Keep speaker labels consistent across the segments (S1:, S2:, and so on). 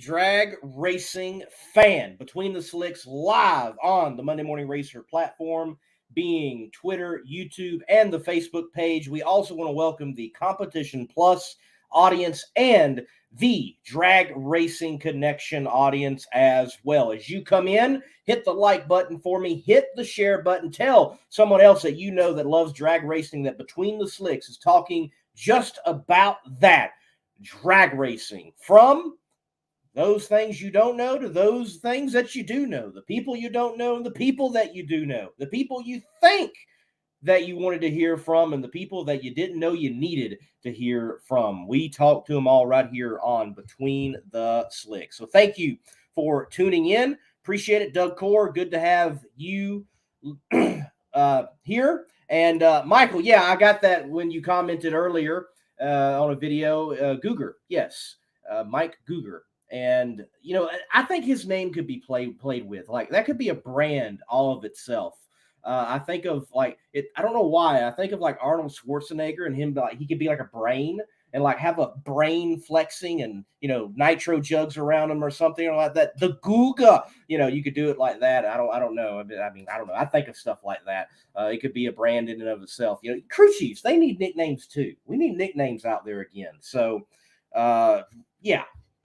S1: drag racing fan. Between the Slicks live on the Monday Morning Racer platform, being Twitter, YouTube, and the Facebook page. We also want to welcome the Competition Plus audience and the Drag Racing Connection audience as well. As you come in, hit the like button for me, hit the share button, tell someone else that you know that loves drag racing that Between the Slicks is talking just about that. Drag racing, from those things you don't know to those things that you do know, the people you don't know and the people that you do know, the people you think that you wanted to hear from and the people that you didn't know you needed to hear from. We talk to them all right here on Between the Slicks. So thank you for tuning in. Appreciate it, Doug Core. Good to have you here. And Michael, yeah, I got that when you commented earlier on a video. Gruger, yes, Mike Gruger. And, you know, I think his name could be played with. Like, that could be a brand all of itself. I think of, like, it. I don't know why. I think of, like, Arnold Schwarzenegger and him, like, he could be like a brain and, like, have a brain flexing and, you know, nitro jugs around him or something like that. The Gruger, you know, you could do it like that. I don't know. I mean, I don't know. I think of stuff like that. It could be a brand in and of itself. You know, crew chiefs, they need nicknames too. We need nicknames out there again. So, yeah.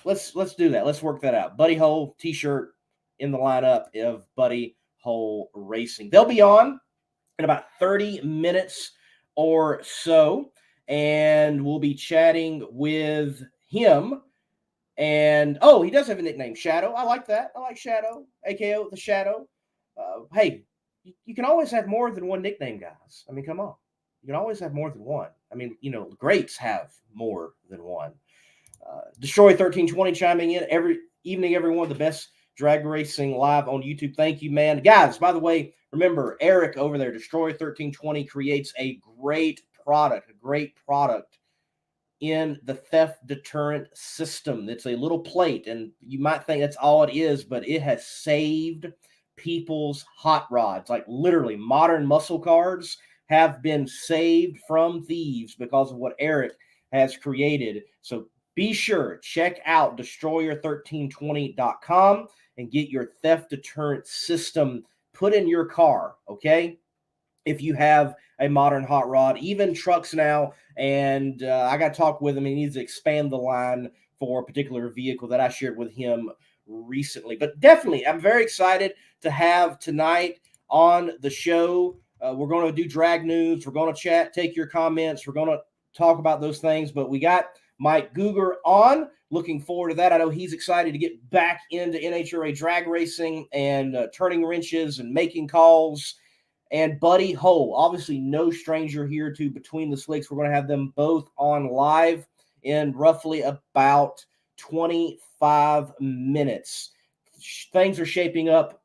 S1: Let's do that. Let's work that out. Buddy Hole t-shirt in the lineup of Buddy Hole Racing. They'll be on in about 30 minutes or so, and we'll be chatting with him. And, oh, he does have a nickname, Shadow. I like that. I like Shadow, a.k.a. the Shadow. Hey, you can always have more than one nickname, guys. I mean, come on. You can always have more than one. I mean, you know, greats have more than one. Destroy 1320 chiming in every evening, everyone. The best drag racing live on YouTube. Thank you, man. Guys, by the way, remember, Eric over there, Destroy 1320, creates a great product in the theft deterrent system. It's a little plate, and you might think that's all it is, but it has saved people's hot rods. Like, literally, modern muscle cars have been saved from thieves because of what Eric has created. So be sure, check out destroyer1320.com and get your theft deterrent system put in your car, okay? If you have a modern hot rod, even trucks now, and I got to talk with him. He needs to expand the line for a particular vehicle that I shared with him recently. But definitely, I'm very excited to have tonight on the show. We're going to do drag news. We're going to chat, take your comments. We're going to talk about those things, but we got Mike Gruger on. Looking forward to that. I know he's excited to get back into NHRA drag racing and turning wrenches and making calls. And Buddy Hole, obviously no stranger here to Between the Slicks. We're going to have them both on live in roughly about 25 minutes. Things are shaping up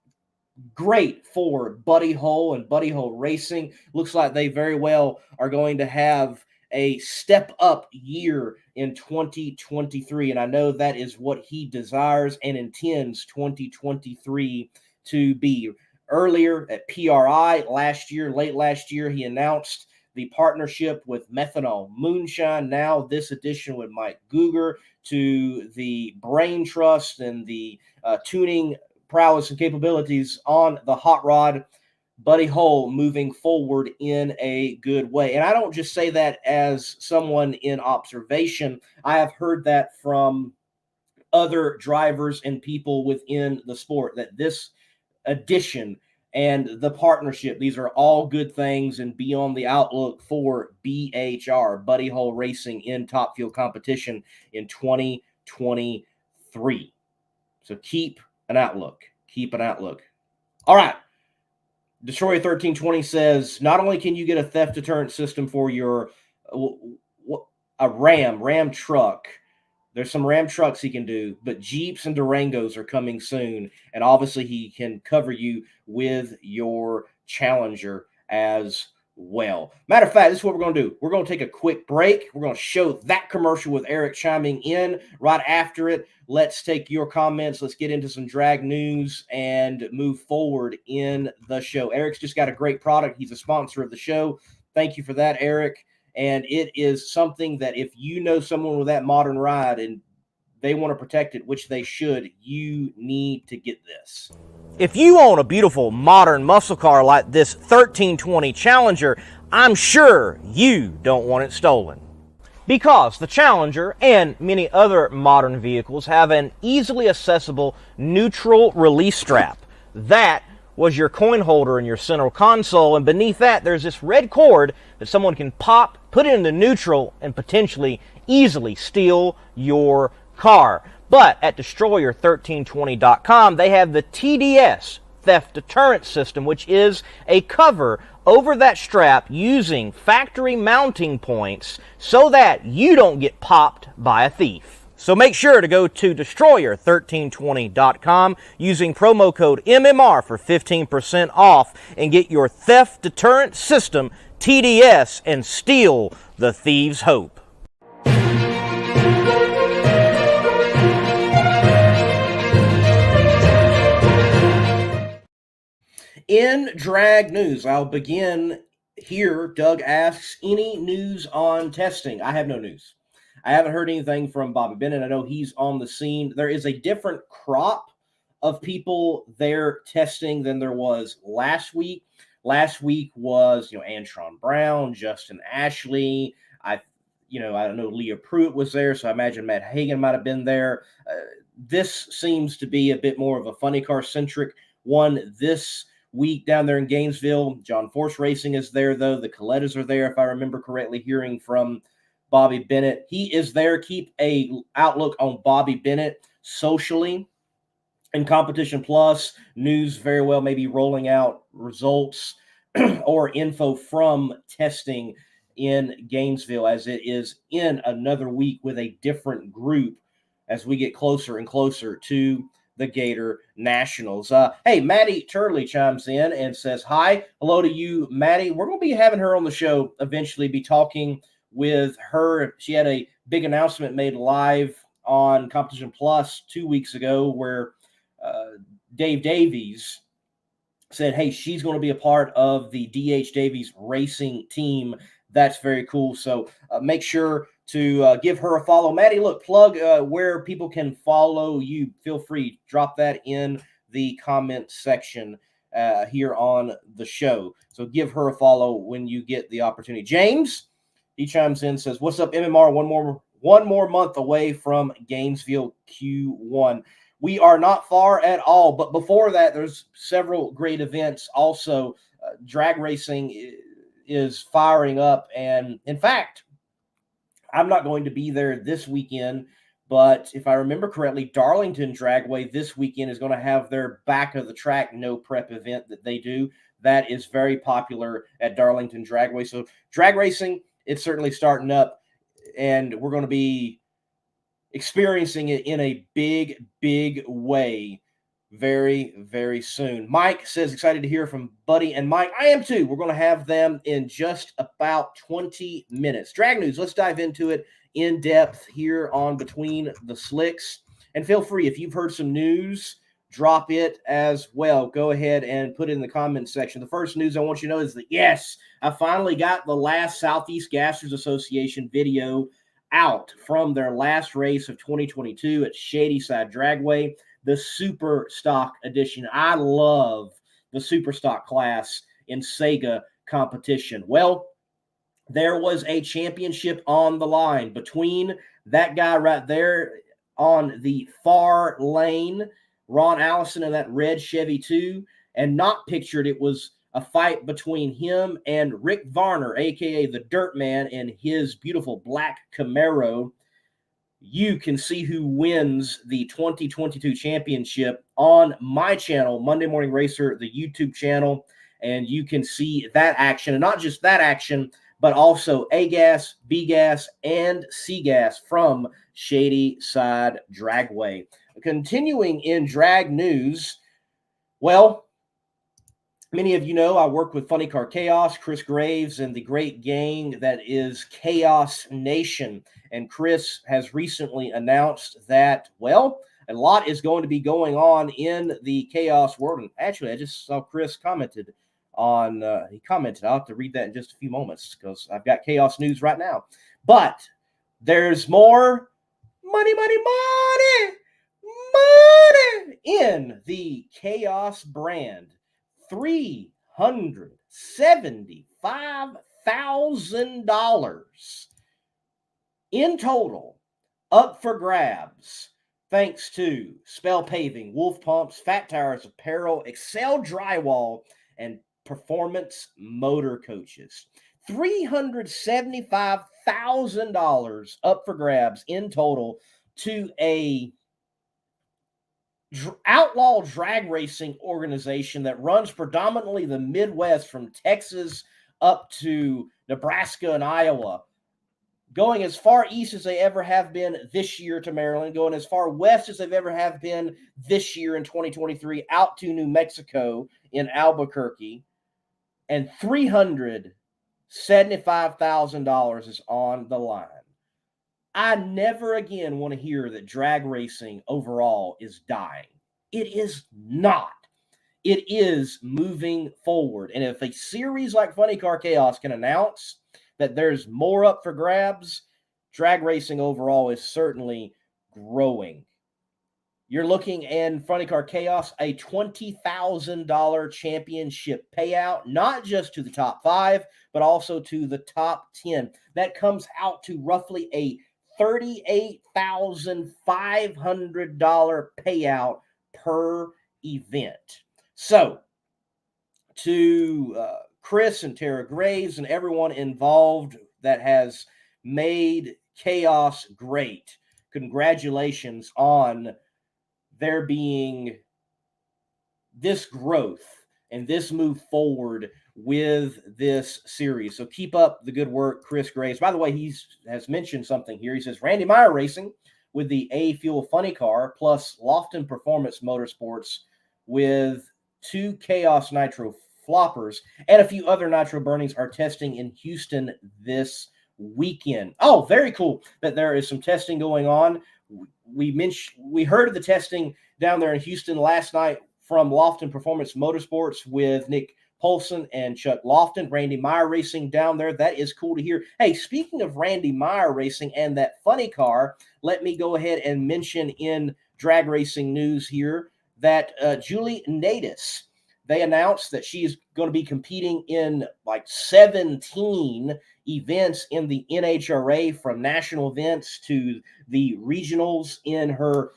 S1: great for Buddy Hole and Buddy Hole Racing. Looks like they very well are going to have a step-up year in 2023, and I know that is what he desires and intends 2023 to be. Earlier at PRI late last year, he announced the partnership with Methanol Moonshine. Now this edition with Mike Gruger to the brain trust and the tuning prowess and capabilities on the hot rod. Buddy Hole moving forward in a good way. And I don't just say that as someone in observation. I have heard that from other drivers and people within the sport, that this addition and the partnership, these are all good things, and be on the outlook for BHR, Buddy Hole Racing, in Top Fuel competition in 2023. So keep an outlook. All right. Destroyer 1320 says, not only can you get a theft deterrent system for your Ram truck, there's some Ram trucks he can do, but Jeeps and Durangos are coming soon, and obviously he can cover you with your Challenger as well. Matter of fact, this is what we're going to do. We're going to take a quick break. We're going to show that commercial with Eric chiming in right after it. Let's take your comments. Let's get into some drag news and move forward in the show. Eric's just got a great product. He's a sponsor of the show. Thank you for that, Eric. And it is something that if you know someone with that modern ride and they want to protect it, which they should, you need to get this.
S2: If you own a beautiful modern muscle car like this 1320 Challenger, I'm sure you don't want it stolen. Because the Challenger and many other modern vehicles have an easily accessible neutral release strap. That was your coin holder in your central console, and beneath that there's this red cord that someone can pop, put it into neutral, and potentially easily steal your car. But at destroyer1320.com, they have the TDS, Theft Deterrent System, which is a cover over that strap using factory mounting points so that you don't get popped by a thief. So make sure to go to destroyer1320.com using promo code MMR for 15% off and get your Theft Deterrent System TDS and steal the thieves' hope.
S1: In drag news, I'll begin here. Doug asks, any news on testing? I have no news. I haven't heard anything from Bobby Bennett. I know he's on the scene. There is a different crop of people there testing than there was last week. Last week was, Antron Brown, Justin Ashley. I don't know, Leah Pruitt was there, so I imagine Matt Hagan might have been there. This seems to be a bit more of a funny car-centric one this week down there in Gainesville. John Force Racing is there, though. The Colettas are there, if I remember correctly, hearing from Bobby Bennett. He is there. Keep a outlook on Bobby Bennett socially and Competition Plus. News very well maybe rolling out results or info from testing in Gainesville, as it is in another week with a different group as we get closer and closer to the Gator Nationals. Hey, Maddie Turley chimes in and says, hi, hello to you, Maddie. We're going to be having her on the show eventually, be talking with her. She had a big announcement made live on Competition Plus 2 weeks ago where Dave Davies said, hey, she's going to be a part of the D.H. Davies racing team. That's very cool. So make sure to give her a follow. Maddie, look, plug where people can follow you. Feel free. Drop that in the comment section here on the show. So give her a follow when you get the opportunity. James, he chimes in, says, what's up, MMR? One more month away from Gainesville Q1. We are not far at all. But before that, there's several great events. Also, drag racing is firing up. And in fact, I'm not going to be there this weekend, but if I remember correctly, Darlington Dragway this weekend is going to have their back of the track no prep event that they do. That is very popular at Darlington Dragway. So drag racing, it's certainly starting up, and we're going to be experiencing it in a big, big way very, very soon. Mike says, excited to hear from Buddy and Mike. I am too. We're going to have them in just about 20 minutes. Drag news, let's dive into it in depth here on Between the Slicks. And feel free, if you've heard some news, drop it as well. Go ahead and put it in the comments section. The first news I want you to know is that, yes, I finally got the last Southeast Gassers Association video out from their last race of 2022 at Shadyside Dragway, the Super Stock Edition. I love the Super Stock class in Sega competition. Well, there was a championship on the line between that guy right there on the far lane, Ron Allison in that red Chevy 2, and not pictured, it was a fight between him and Rick Varner, a.k.a. the Dirt Man, and his beautiful black Camaro. You can see who wins the 2022 championship on my channel, Monday Morning Racer, the YouTube channel, and you can see that action, and not just that action, but also A-Gas, B-Gas, and C-Gas from Shadyside Dragway. Continuing in drag news, well, many of you know I work with Funny Car Chaos, Chris Graves, and the great gang that is Chaos Nation. And Chris has recently announced that, well, a lot is going to be going on in the Chaos world. And actually, I just saw Chris commented on, he commented. I'll have to read that in just a few moments because I've got Chaos news right now. But there's more money, money, money, money in the Chaos brand. $375,000 in total up for grabs, thanks to Spell Paving, Wolf Pumps, Fat Tires Apparel, Excel Drywall, and Performance Motor Coaches. $375,000 up for grabs in total to a outlaw drag racing organization that runs predominantly the Midwest from Texas up to Nebraska and Iowa, going as far east as they ever have been this year to Maryland, going as far west as they've ever have been this year in 2023 out to New Mexico in Albuquerque, and $375,000 is on the line. I never again want to hear that drag racing overall is dying. It is not. It is moving forward. And if a series like Funny Car Chaos can announce that there's more up for grabs, drag racing overall is certainly growing. You're looking in Funny Car Chaos, a $20,000 championship payout, not just to the top 5, but also to the top 10. That comes out to roughly a $38,500 payout per event. So, to Chris and Tara Graves and everyone involved that has made Chaos great, congratulations on there being this growth and this move forward with this series. So keep up the good work, Chris Graves. By the way, he has mentioned something here. He says Randy Meyer Racing with the A-Fuel Funny Car plus Lofton Performance Motorsports with 2 Chaos Nitro floppers and a few other nitro burnings are testing in Houston this weekend. Oh, very cool that there is some testing going on. We heard of the testing down there in Houston last night from Lofton Performance Motorsports with Nick Polson and Chuck Lofton. Randy Meyer Racing down there. That is cool to hear. Hey, speaking of Randy Meyer Racing and that funny car, let me go ahead and mention in drag racing news here that Julie Natus, they announced that she is going to be competing in like 17 events in the NHRA, from national events to the regionals, in her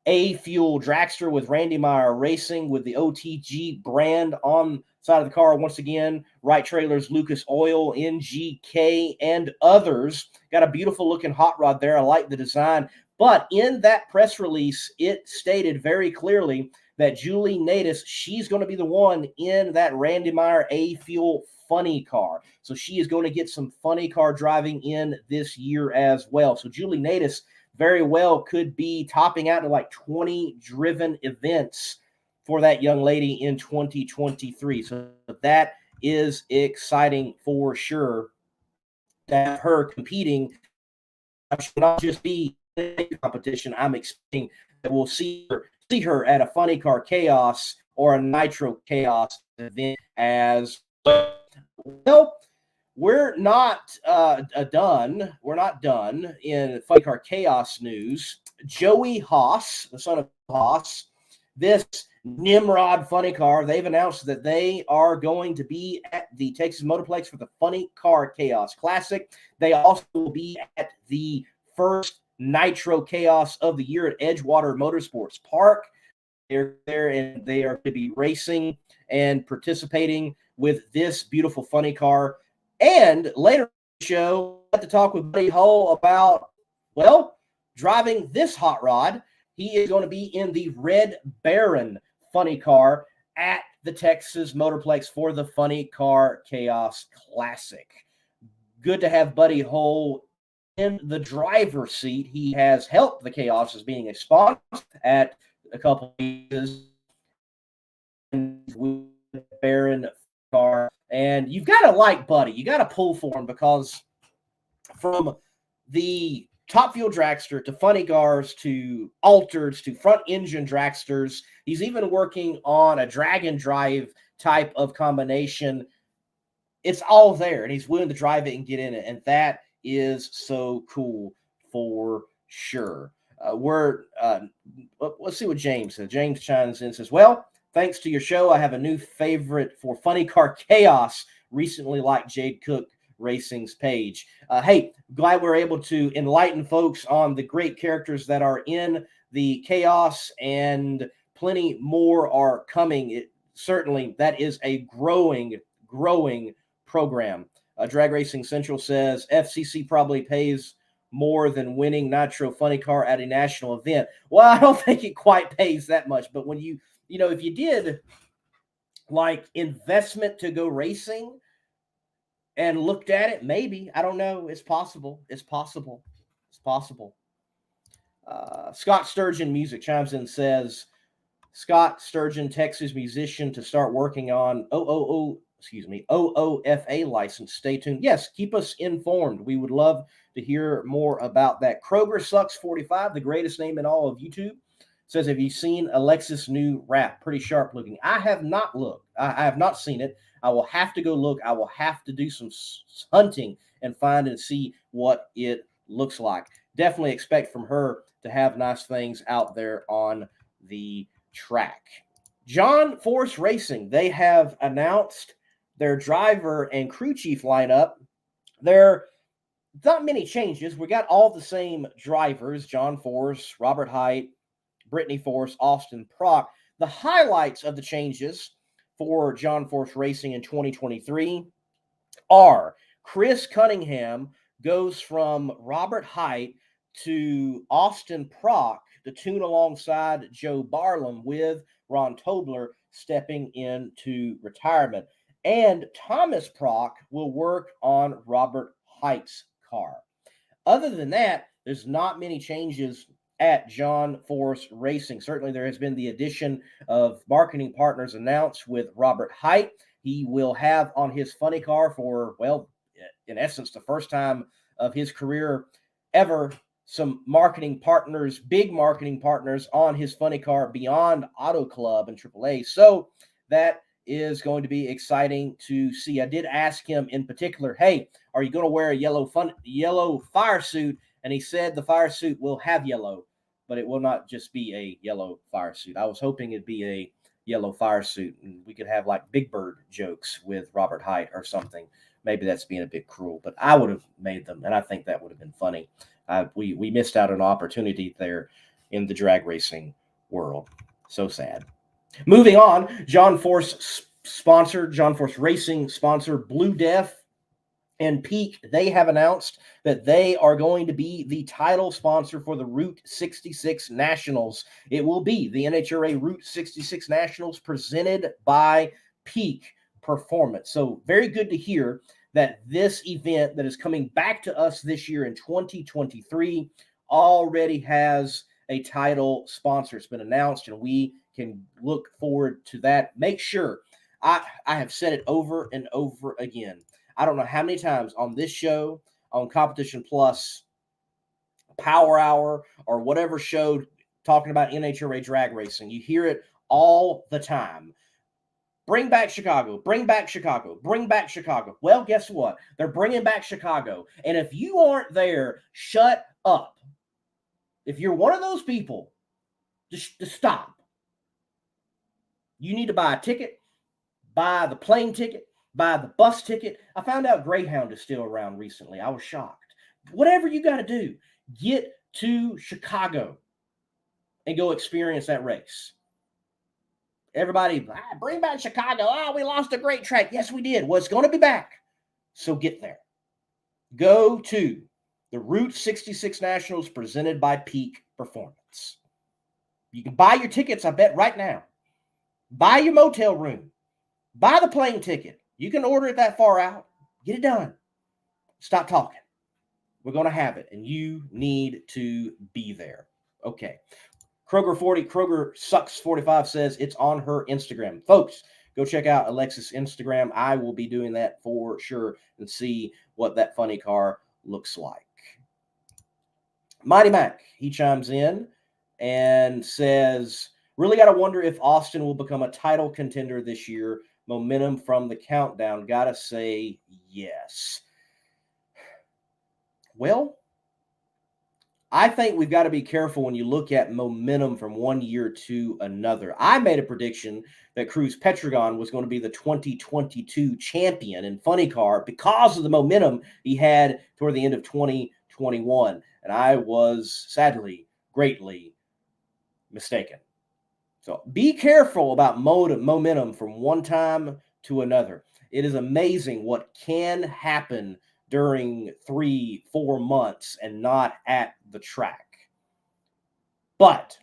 S1: A-Fuel dragster with Randy Meyer Racing with the OTG brand on side of the car. Once again, Wright Trailers, Lucas Oil, NGK, and others. Got a beautiful looking hot rod there. I like the design. But in that press release, it stated very clearly that Julie Natus, she's going to be the one in that Randy Meyer A-Fuel funny car. So she is going to get some funny car driving in this year as well. So Julie Natus very well could be topping out to like 20 driven events for that young lady in 2023. So that is exciting for sure to have her competing. I should not just be in a competition. I'm expecting that we'll see her at a Funny Car Chaos or a Nitro Chaos event as well. Well, we're not done. We're not done in Funny Car Chaos news. Joey Haas, the son of Haas, this Nimrod funny car, they've announced that they are going to be at the Texas Motorplex for the Funny Car Chaos Classic. They also will be at the first Nitro Chaos of the year at Edgewater Motorsports Park. They're there and they are to be racing and participating with this beautiful funny car. And later in the show, I had to talk with Buddy Hull about, well, driving this hot rod. He is going to be in the Red Baron funny car at the Texas Motorplex for the Funny Car Chaos Classic. Good to have Buddy Hull in the driver's seat. He has helped the Chaos as being a sponsor at a couple of years with Baron car. And you've got to like Buddy. You got to pull for him, because from the Top Fuel dragster to funny cars to altereds to front engine dragsters, he's even working on a drag and drive type of combination. It's all there, and he's willing to drive it and get in it. And that is so cool for sure. Let's see what James says. James chimes in and says, well, thanks to your show, I have a new favorite for Funny Car Chaos. Recently liked Jade Cook Racing's page. Hey, glad we're able to enlighten folks on the great characters that are in the Chaos, and plenty more are coming. Certainly, that is a growing program. Drag Racing Central says FCC probably pays more than winning Nitro Funny Car at a national event. Well, I don't think it quite pays that much, but when if you did like investment to go racing and looked at it, maybe, I don't know. It's possible. Scott Sturgeon Music chimes in and says, Scott Sturgeon, Texas musician, to start working on OOFA license. Stay tuned. Yes, keep us informed. We would love to hear more about that. Kroger Sucks 45, the greatest name in all of YouTube, says, have you seen Alexis' new rap? Pretty sharp looking. I have not looked. I have not seen it. I will have to go look. I will have to do some hunting and find and see what it looks like. Definitely expect from her to have nice things out there on the track. John Force Racing, they have announced their driver and crew chief lineup. There not many changes. We got all the same drivers: John Force, Robert Height, Brittany Force, Austin Prock. The highlights of the changes for John Force Racing in 2023 are Chris Cunningham goes from Robert Height to Austin Prock to tune alongside Joe Barlam, with Ron Tobler stepping into retirement. And Thomas Prock will work on Robert Height's car. Other than that, there's not many changes at John Force Racing. Certainly there has been the addition of marketing partners announced with Robert Height. He will have on his funny car for, well, in essence, the first time of his career ever, some marketing partners, big marketing partners on his funny car beyond Auto Club and AAA. So that is going to be exciting to see. I did ask him in particular, hey, are you going to wear a yellow fire suit? And he said the fire suit will have yellow, but it will not just be a yellow fire suit. I was hoping it'd be a yellow fire suit and we could have like Big Bird jokes with Robert Height or something. Maybe that's being a bit cruel, but I would have made them, and I think that would have been funny. We missed out on an opportunity there in the drag racing world. So sad. Moving on, John Force Racing sponsor Blue Death and Peak, they have announced that they are going to be the title sponsor for the Route 66 Nationals. It will be the NHRA Route 66 Nationals presented by Peak Performance. So very good to hear that this event that is coming back to us this year in 2023 already has a title sponsor. It's been announced, and we can look forward to that. Make sure, I have said it over and over again. I don't know how many times on this show, on Competition Plus, Power Hour, or whatever show talking about NHRA drag racing, you hear it all the time. Bring back Chicago, bring back Chicago, bring back Chicago. Well, guess what? They're bringing back Chicago. And if you aren't there, shut up. If you're one of those people, just stop. You need to buy a ticket, buy the plane ticket, buy the bus ticket. I found out Greyhound is still around recently. I was shocked. Whatever you got to do, get to Chicago and go experience that race. Everybody, bring back Chicago. Oh, we lost a great track. Yes, we did. Well, it's going to be back. So get there. Go to the Route 66 Nationals presented by Peak Performance. You can buy your tickets, I bet, right now. Buy your motel room. Buy the plane ticket. You can order it that far out. Get it done. Stop talking. We're going to have it, and you need to be there. Okay. Kroger Sucks 45 says it's on her Instagram. Folks, go check out Alexis' Instagram. I will be doing that for sure and see what that funny car looks like. Mighty Mac, he chimes in and says, really got to wonder if Austin will become a title contender this year. Momentum from the countdown. Got to say yes. Well, I think we've got to be careful when you look at momentum from one year to another. I made a prediction that Cruz Petragon was going to be the 2022 champion in Funny Car because of the momentum he had toward the end of 2021. And I was sadly greatly mistaken. So be careful about momentum from one time to another. It is amazing what can happen during 3-4 months and not at the track. But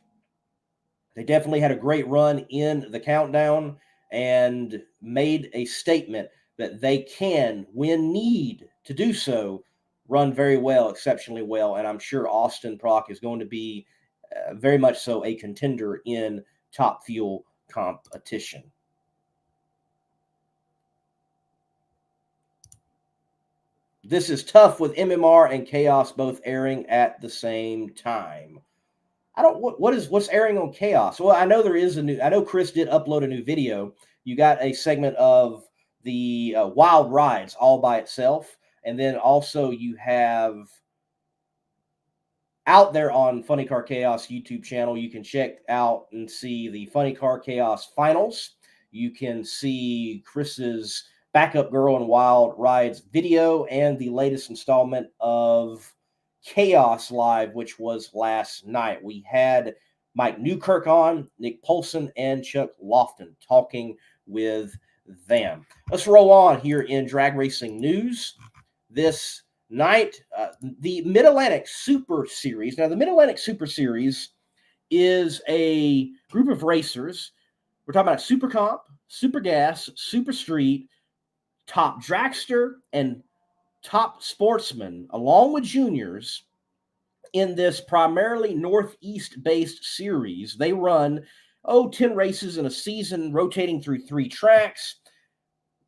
S1: they definitely had a great run in the countdown and made a statement that they can, when need to do so, run very well, exceptionally well. And I'm sure Austin Prock is going to be very much so a contender in Top Fuel competition. This is tough with MMR and Chaos both airing at the same time. I don't what's airing on Chaos? Well, I know there is I know Chris did upload a new video. You got a segment of the Wild Rides all by itself, and then also you have out there on Funny Car Chaos YouTube channel, you can check out and see the Funny Car Chaos finals. You can see Chris's Backup Girl and Wild Rides video and the latest installment of Chaos Live, which was last night. We had Mike Newkirk on, Nick Polson, and Chuck Lofton talking with them. Let's roll on here in drag racing news. This night, the Mid-Atlantic Super Series. Now, the Mid-Atlantic Super Series is a group of racers. We're talking about Super Comp, Super Gas, Super Street, Top Dragster, and Top Sportsman, along with juniors, in this primarily Northeast-based series. They run, 10 races in a season, rotating through 3 tracks.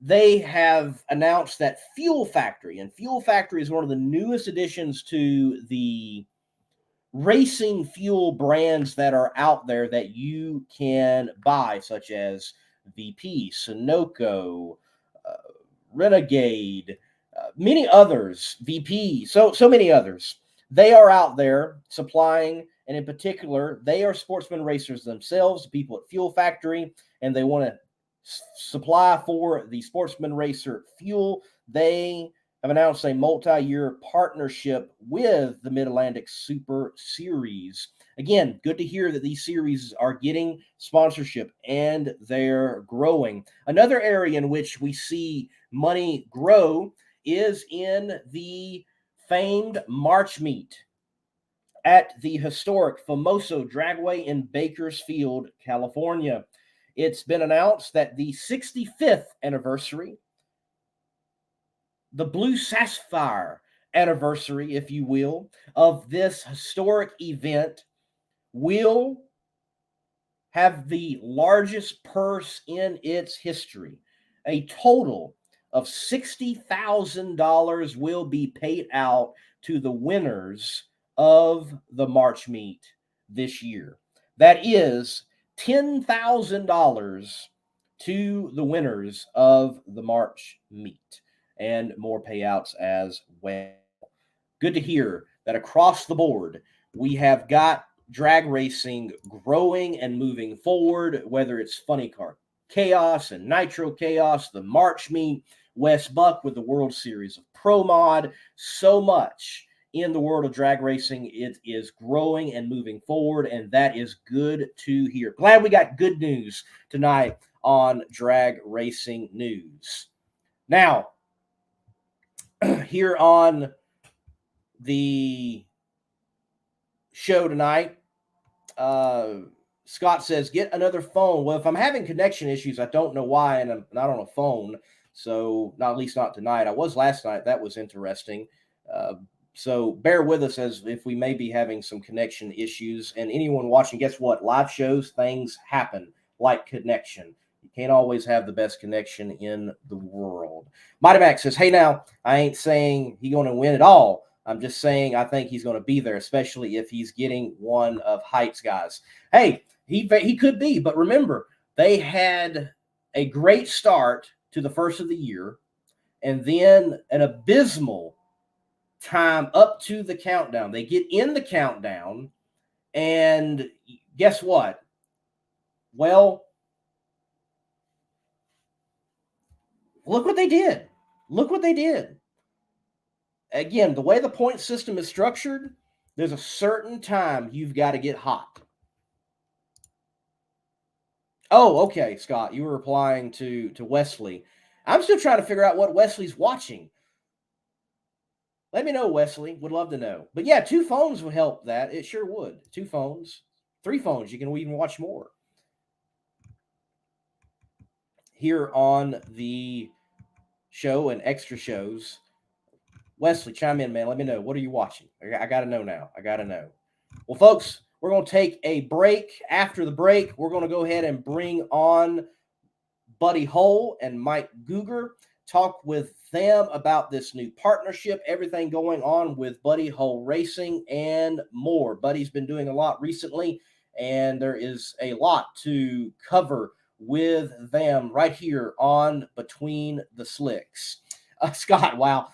S1: They have announced that Fuel Factory, and Fuel Factory is one of the newest additions to the racing fuel brands that are out there that you can buy, such as VP, Sunoco, Renegade, many others, VP, so many others. They are out there supplying, and in particular, they are sportsman racers themselves, people at Fuel Factory, and they want to supply for the Sportsman Racer fuel. They have announced a multi-year partnership with the Mid-Atlantic Super Series. Again, good to hear that these series are getting sponsorship and they're growing. Another area in which we see money grow is in the famed March Meet at the historic Famoso Dragway in Bakersfield, California. It's been announced that the 65th anniversary, the Blue Sapphire anniversary, if you will, of this historic event will have the largest purse in its history. A total of $60,000 will be paid out to the winners of the March Meet this year. That is $10,000 to the winners of the March Meet, and more payouts as well. Good to hear that across the board, we have got drag racing growing and moving forward, whether it's Funny Car Chaos and Nitro Chaos, the March Meet, Wes Buck with the World Series of Pro Mod, so much in the world of drag racing. It is growing and moving forward, and that is good to hear. Glad we got good news tonight on Drag Racing News. Now, here on the show tonight, Scott says, get another phone. Well, if I'm having connection issues, I don't know why, and I'm not on a phone, so not, at least not tonight. I was last night. That was interesting. So bear with us as if we may be having some connection issues. And anyone watching, guess what? Live shows, things happen like connection. You can't always have the best connection in the world. Mighty Max says, hey, now, I ain't saying he's going to win it all. I'm just saying I think he's going to be there, especially if he's getting one of Height's guys. Hey, he could be. But remember, they had a great start to the first of the year and then an abysmal time up to the countdown. They get in the countdown, and guess what? Well, look what they did. Look what they did. Again, the way the point system is structured, there's a certain time you've got to get hot. Oh, okay, Scott, you were replying to Wesley. I'm still trying to figure out what Wesley's watching. Let me know, Wesley. Would love to know. But yeah, 2 phones would help that. It sure would. 2 phones, 3 phones. You can even watch more here on the show and extra shows. Wesley, chime in, man. Let me know. What are you watching? I got to know now. I got to know. Well, folks, we're going to take a break. After the break, we're going to go ahead and bring on Buddy Hull and Mike Gruger, talk with them about this new partnership, everything going on with Buddy Hull Racing, and more. Buddy's been doing a lot recently, and there is a lot to cover with them right here on Between the Slicks. Scott, wow.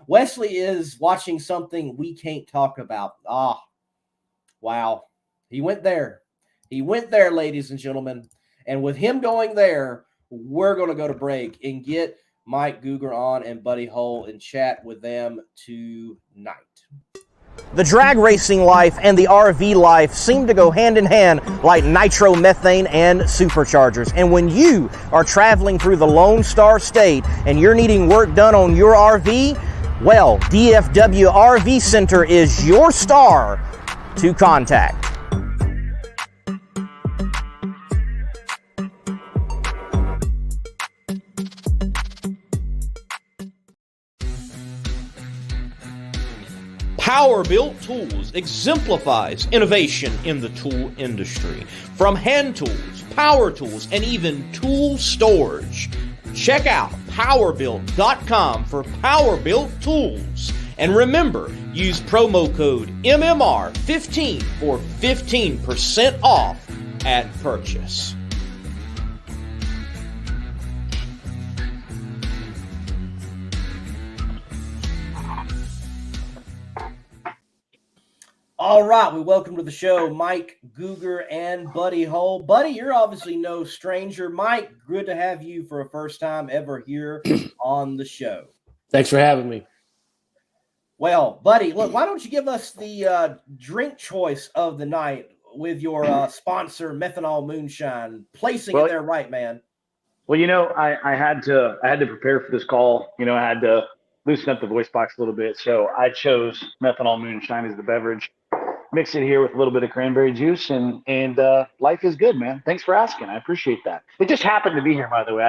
S1: Wesley is watching something we can't talk about. Wow. He went there. He went there, ladies and gentlemen. And with him going there, we're going to go to break and get Mike Gruger on and Buddy Hull and chat with them tonight.
S2: The drag racing life and the RV life seem to go hand in hand like nitromethane and superchargers. And when you are traveling through the Lone Star State and you're needing work done on your RV, well, DFW RV Center is your star to contact. Power-Built Tools exemplifies innovation in the tool industry. From hand tools, power tools, and even tool storage. Check out powerbuilt.com for Power-Built Tools. And remember, use promo code MMR15 for 15% off at purchase.
S1: All right, we welcome to the show Mike Gruger and Buddy Hull. Buddy, you're obviously no stranger. Mike, good to have you for a first time ever here on the show.
S3: Thanks for having me.
S1: Well, Buddy, look, why don't you give us the drink choice of the night with your sponsor, Methanol Moonshine, placing it there right, man.
S3: Well, you know, I had to prepare for this call. You know, I had to loosen up the voice box a little bit, so I chose Methanol Moonshine as the beverage. Mix it here with a little bit of cranberry juice, and life is good, man. Thanks for asking. I appreciate that. It just happened to be here, by the way.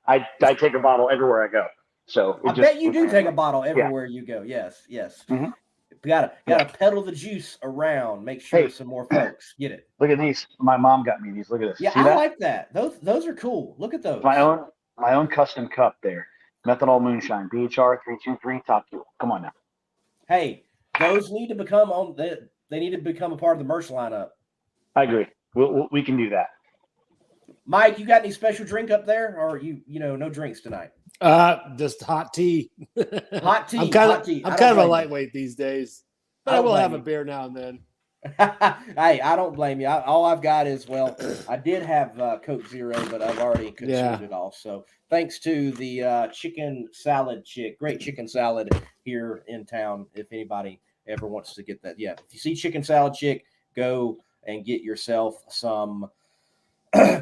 S3: I take a bottle everywhere I go. So
S1: I bet you do take a bottle everywhere you go. Yes.
S3: Mm-hmm.
S1: Gotta pedal the juice around. Make sure some more folks get it.
S3: Look at these. My mom got me these. Look at this.
S1: Yeah, I like that. Those are cool. Look at those.
S3: My own custom cup there. Methanol Moonshine, BHR 323 Top Fuel. Come on now.
S1: Hey, those need to become on. They need to become a part of the merch lineup.
S3: I agree. We can do that.
S1: Mike, you got any special drink up there, or no drinks tonight?
S4: Just hot tea.
S1: Hot tea.
S4: I'm kind of a lightweight these days, but I will have a beer now and then.
S1: Hey, I don't blame you. All I've got is, I did have Coke Zero, but I've already consumed it all. So thanks to the chicken salad chick, great chicken salad here in town. If anybody ever wants to get that, if you see chicken salad chick, go and get yourself some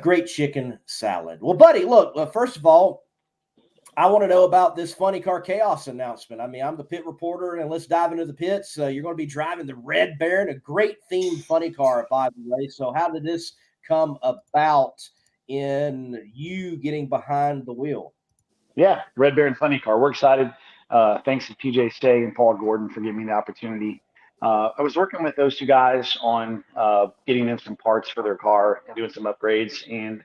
S1: great chicken salad. Well, buddy, look, first of all, I want to know about this Funny Car Chaos announcement. I mean, I'm the pit reporter, and let's dive into the pits. You're going to be driving the Red Baron, a great themed funny car, by the way. So how did this come about in you getting behind the wheel?
S3: Yeah, Red Baron funny car. We're excited. Thanks to PJ Stay and Paul Gordon for giving me the opportunity. I was working with those two guys on getting them some parts for their car and doing some upgrades, and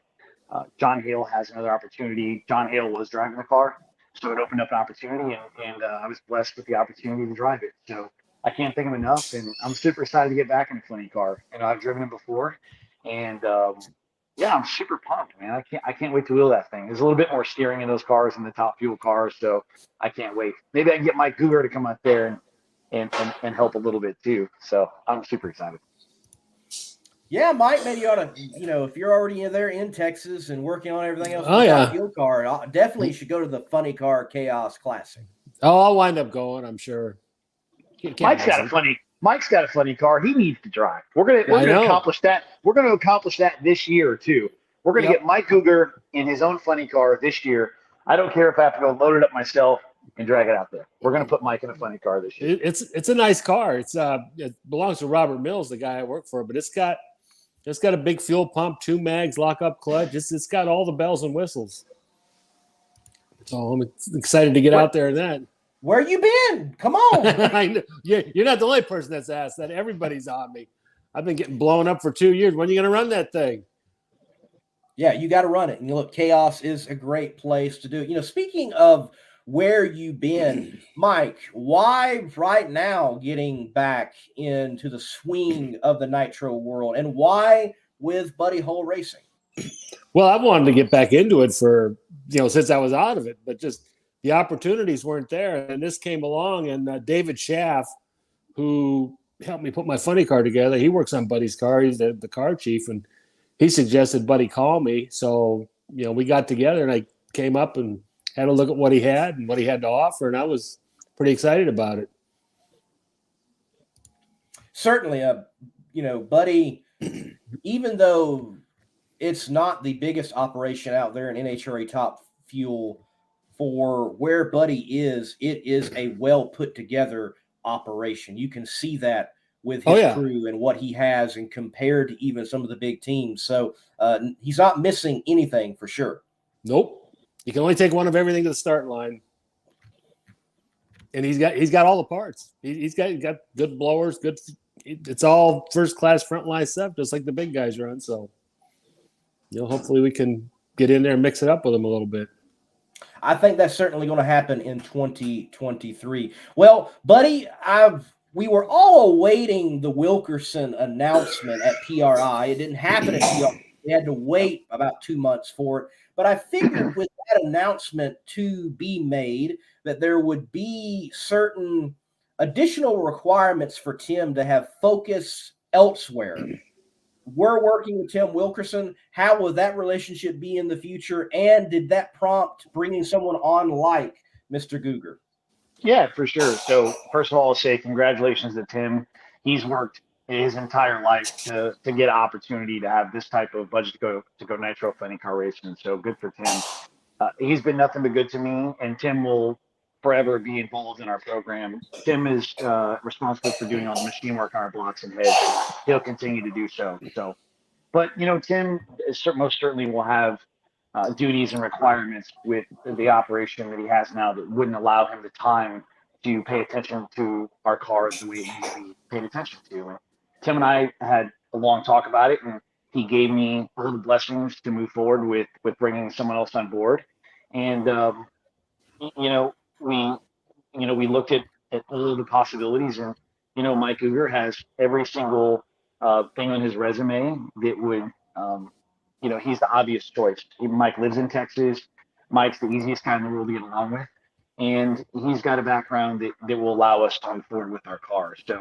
S3: John Hale has another opportunity. John Hale was driving the car, so it opened up an opportunity, and I was blessed with the opportunity to drive it. So I can't thank him enough, and I'm super excited to get back in a funny car. I've driven it before, and I'm super pumped, man. I can't wait to wheel that thing. There's a little bit more steering in those cars than the Top Fuel cars, so I can't wait. Maybe I can get Mike Gruger to come out there and help a little bit too. So I'm super excited.
S1: Yeah, Mike, maybe you ought to, if you're already there in Texas and working on everything else, field car, definitely should go to the Funny Car Chaos Classic.
S4: Oh, I'll wind up going, I'm sure.
S3: Mike's got a funny car. He needs to drive. We're gonna accomplish that. We're gonna accomplish that this year too. We're gonna get Mike Gruger in his own funny car this year. I don't care if I have to go load it up myself and drag it out there. We're gonna put Mike in a funny car this year.
S4: It's a nice car. It belongs to Robert Mills, the guy I work for, but it's got a big fuel pump, 2 mags, lock-up clutch. It's got all the bells and whistles. So I'm excited to get out there in that.
S1: Where you been? Come on.
S4: I know. You're not the only person that's asked that. Everybody's on me. I've been getting blown up for 2 years. When are you going to run that thing?
S1: Yeah, you got to run it. And look, Chaos is a great place to do it. Speaking of where you've been, Mike, why right now getting back into the swing of the nitro world, and why with Buddy Hole Racing?
S4: Well, I wanted to get back into it for, since I was out of it, but just the opportunities weren't there. And this came along, and David Schaff, who helped me put my funny car together, he works on Buddy's car. He's the car chief, and he suggested Buddy call me. So, we got together, and I came up and had a look at what he had and what he had to offer, and I was pretty excited about it.
S1: Certainly, Buddy, even though it's not the biggest operation out there in NHRA Top Fuel, for where Buddy is, it is a well put together operation. You can see that with his crew and what he has, and compared to even some of the big teams. So he's not missing anything for sure.
S4: Nope. You can only take one of everything to the start line. And he's got all the parts. He's got good blowers, it's all first class frontline stuff, just like the big guys run. So hopefully we can get in there and mix it up with him a little bit.
S1: I think that's certainly going to happen in 2023. Well, Buddy, we were all awaiting the Wilkerson announcement at PRI. It didn't happen at PRI. We had to wait about 2 months for it. But I figured with that announcement to be made that there would be certain additional requirements for Tim to have focus elsewhere. We're working with Tim Wilkerson. How will that relationship be in the future? And did that prompt bringing someone on like Mr. Gruger?
S3: Yeah, for sure. So first of all, I'll say congratulations to Tim. He's worked his entire life to get opportunity to have this type of budget to go nitro funny car racing. So good for Tim. He's been nothing but good to me, and Tim will forever be involved in our program. Tim is responsible for doing all the machine work on our blocks and heads. He'll continue to do so. But Tim most certainly will have duties and requirements with the operation that he has now that wouldn't allow him the time to pay attention to our cars the way he needs to be paid attention to. And Tim and I had a long talk about it, and he gave me all the blessings to move forward with bringing someone else on board. And we looked at all the possibilities, and Mike Gruger has every single thing on his resume that would he's the obvious choice. Mike lives in Texas. Mike's the easiest guy in the world to get along with, and he's got a background that will allow us to move forward with our cars. So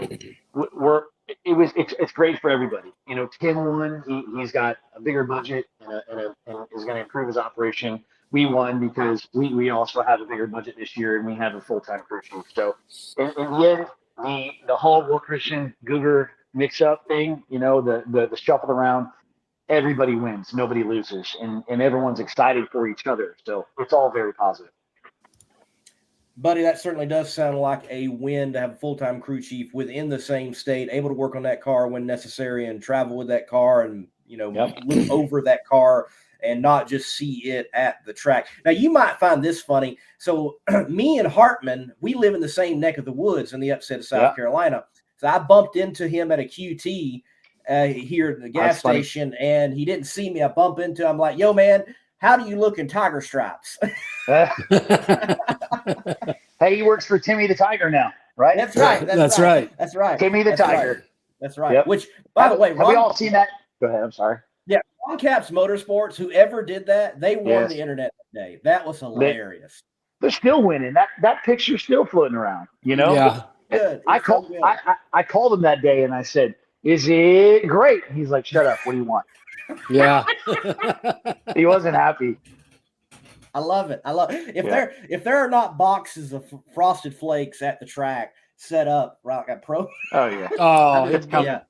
S3: it's great for everybody. Tim won. He's got a bigger budget and is going to improve his operation. We won because we also have a bigger budget this year, and we have a full-time crew chief. So in the end, the whole Wilkerson Gruger mix-up thing, the shuffle around, everybody wins, nobody loses, and everyone's excited for each other. So it's all very positive.
S1: Buddy, that certainly does sound like a win to have a full-time crew chief within the same state, able to work on that car when necessary and travel with that car and, look over that car and not just see it at the track. Now, you might find this funny. So me and Hartman, we live in the same neck of the woods in the upstate of South Carolina. So I bumped into him at a QT here at the gas station, and he didn't see me. I bump into him. I'm like, yo, man, how do you look in tiger stripes?
S3: Hey, he works for Timmy the Tiger now, right?
S1: That's right.
S4: That's right.
S1: That's right.
S3: Timmy the Tiger.
S1: Right. That's right.
S3: Yep.
S1: Which, by the way,
S3: have we all seen that? Go ahead. I'm sorry.
S1: Yeah, Ron Capps Motorsports, whoever did that, they won the internet that day. That was hilarious.
S3: They're still winning. That picture's still floating around,
S4: Yeah.
S1: good.
S3: I
S1: It's so
S3: call
S1: good.
S3: I called him that day and I said, "Is it great?" He's like, "Shut up. What do you want?"
S4: Yeah.
S3: He wasn't happy.
S1: I love it. I love
S3: Yeah.
S1: if there are not boxes of frosted flakes at the track set up right at pro.
S3: Oh yeah.
S4: Oh,
S3: It's coming.
S1: Yeah,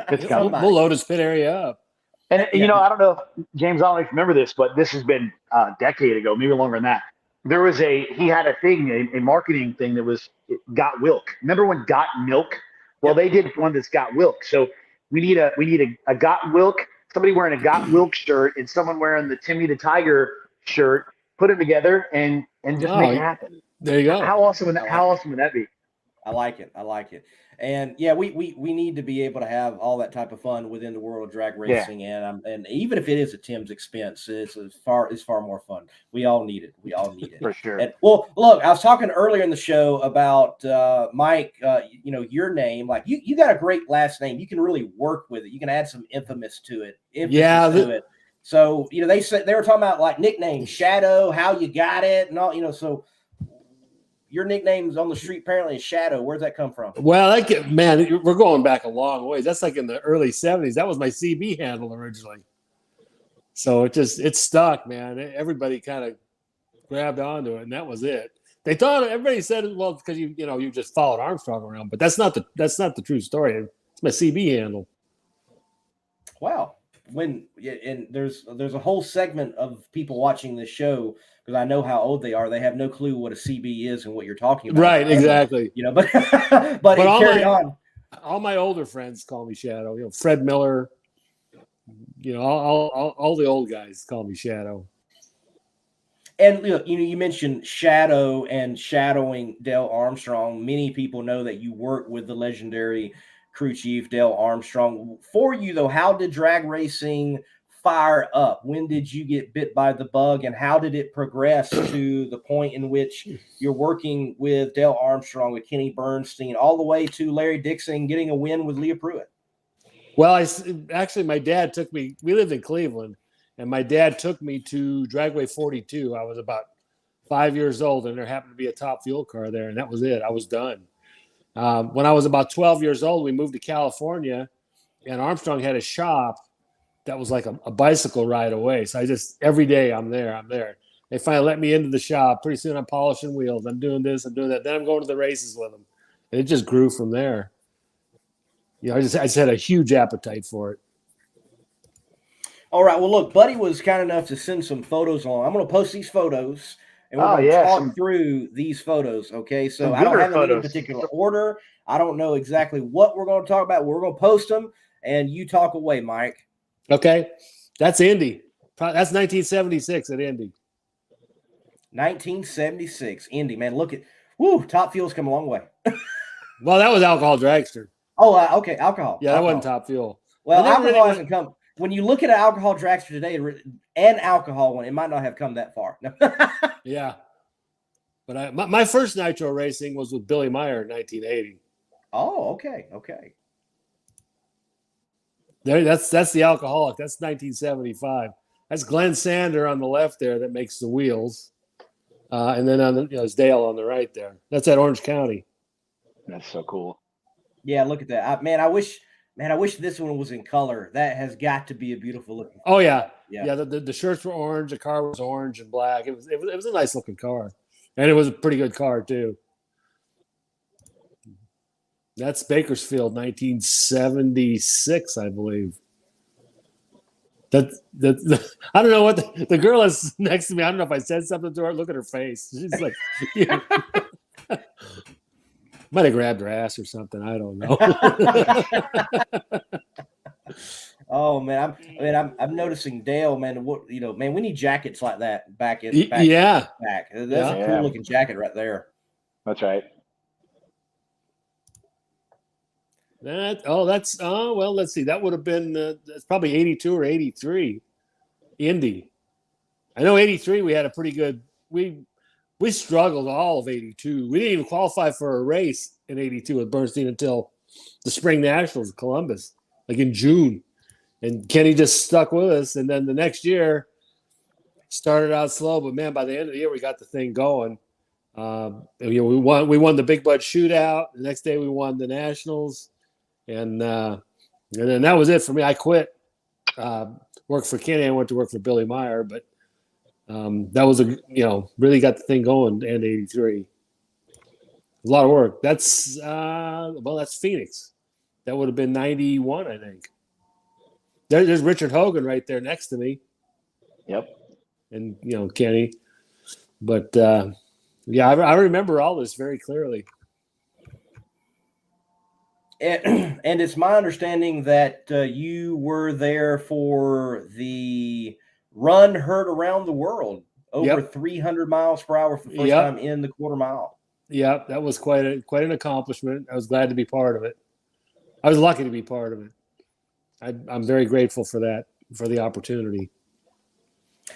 S3: It's coming.
S4: we'll load his pit area up.
S3: And
S1: Yeah.
S3: I don't know if James, I don't know if you remember this, but this has been a decade ago, maybe longer than that. He had a thing, a marketing thing that was Got Wilk. Remember when Got Milk? Well,
S1: Yep.
S3: they did one that's Got Wilk. So we need a Got Wilk, somebody wearing a Got Wilk shirt and someone wearing the Timmy the Tiger shirt. Put them together and just make it happen.
S4: There you go.
S3: How awesome would that be?
S1: I like it. I like it. And yeah, we need to be able to have all that type of fun within the world of drag racing, and even if it is at Tim's expense, it's far more fun. We all need it. We all need it
S3: For sure.
S1: And, well, look, I was talking earlier in the show about Mike. Your name, like you got a great last name. You can really work with it. You can add some emphasis to it. To it. So they said they were talking about like nicknames, Shadow, how you got it, and all. So your nickname's on the street apparently is Shadow. Where's that come from?
S4: Well, man, we're going back a long ways. That's like in the early 70s. That was my CB handle originally. So it stuck, man. Everybody kind of grabbed onto it, and that was it. They thought everybody said, well, because you just followed Armstrong around, but that's not the true story. It's my CB handle.
S1: Wow. And there's a whole segment of people watching this show because I know how old they are. They have no clue what a CB is and what you're talking about.
S4: Right, exactly.
S1: But carry on.
S4: All my older friends call me Shadow. Fred Miller. All the old guys call me Shadow.
S1: And you mentioned Shadow and shadowing Dale Armstrong. Many people know that you work with the legendary crew chief Dale Armstrong. For you though, how did drag racing fire up? When did you get bit by the bug, and how did it progress to the point in which you're working with Dale Armstrong, with Kenny Bernstein, all the way to Larry Dixon getting a win with Leah Pruitt?
S4: Well, my dad took me. We lived in Cleveland, and my dad took me to Dragway 42. I was about 5 years old, and there happened to be a Top Fuel car there, and that was it. I was done. When I was about 12 years old, we moved to California, and Armstrong had a shop that was like a bicycle ride away. So every day I'm there. They finally let me into the shop. Pretty soon I'm polishing wheels. I'm doing this, I'm doing that. Then I'm going to the races with them. And it just grew from there. I just had a huge appetite for it.
S1: All right. Well, look, Buddy was kind enough to send some photos along. I'm going to post these photos. And we're going to talk through these photos, okay? So I don't have them in particular order. I don't know exactly what we're going to talk about. We're going to post them, and you talk away, Mike.
S4: Okay. That's Indy. That's 1976 at Indy.
S1: 1976, Indy. Man, look at Top Fuel's come a long way.
S4: Well, that was Alcohol Dragster.
S1: Oh, okay, alcohol.
S4: Yeah, that wasn't Top Fuel.
S1: Well, alcohol hasn't come. When you look at an Alcohol Dragster today, an alcohol one, it might not have come that far.
S4: Yeah. But my first nitro racing was with Billy Meyer in 1980.
S1: Oh, okay.
S4: That's the alcoholic. That's 1975. That's Glenn Sander on the left there that makes the wheels. And then on it's Dale on the right there. That's at Orange County.
S3: That's so cool.
S1: Yeah, look at that. I wish this one was in color. That has got to be a beautiful looking.
S4: Oh yeah. The shirts were orange. The car was orange and black. It was a nice looking car, and it was a pretty good car too. That's Bakersfield, 1976, I believe. I don't know what the girl is next to me. I don't know if I said something to her. Look at her face. She's like, might have grabbed her ass or something. I don't know.
S1: Oh man, I'm noticing Dale, man. Man, we need jackets like that back. That's a cool looking jacket right there.
S3: That's right.
S4: Let's see. That would have been that's probably 82 or 83 Indy. I know 83 we had a pretty good we struggled all of 82. We didn't even qualify for a race in 82 with Bernstein until the Spring Nationals in Columbus, like in June. And Kenny just stuck with us, and then the next year started out slow, but man, by the end of the year we got the thing going. We won the Big Bud Shootout. The next day we won the Nationals, and then that was it for me. I quit. Worked for Kenny. I went to work for Billy Meyer, but that was really got the thing going. And '83, a lot of work. That's that's Phoenix. That would have been '91, I think. There's Richard Hogan right there next to me.
S3: Yep.
S4: And Kenny, but I remember all this very clearly.
S1: And it's my understanding that you were there for the run heard around the world over 300 miles per hour for the first time in the quarter mile.
S4: Yeah, that was quite an accomplishment. I was glad to be part of it. I was lucky to be part of it. I'm very grateful for that, for the opportunity.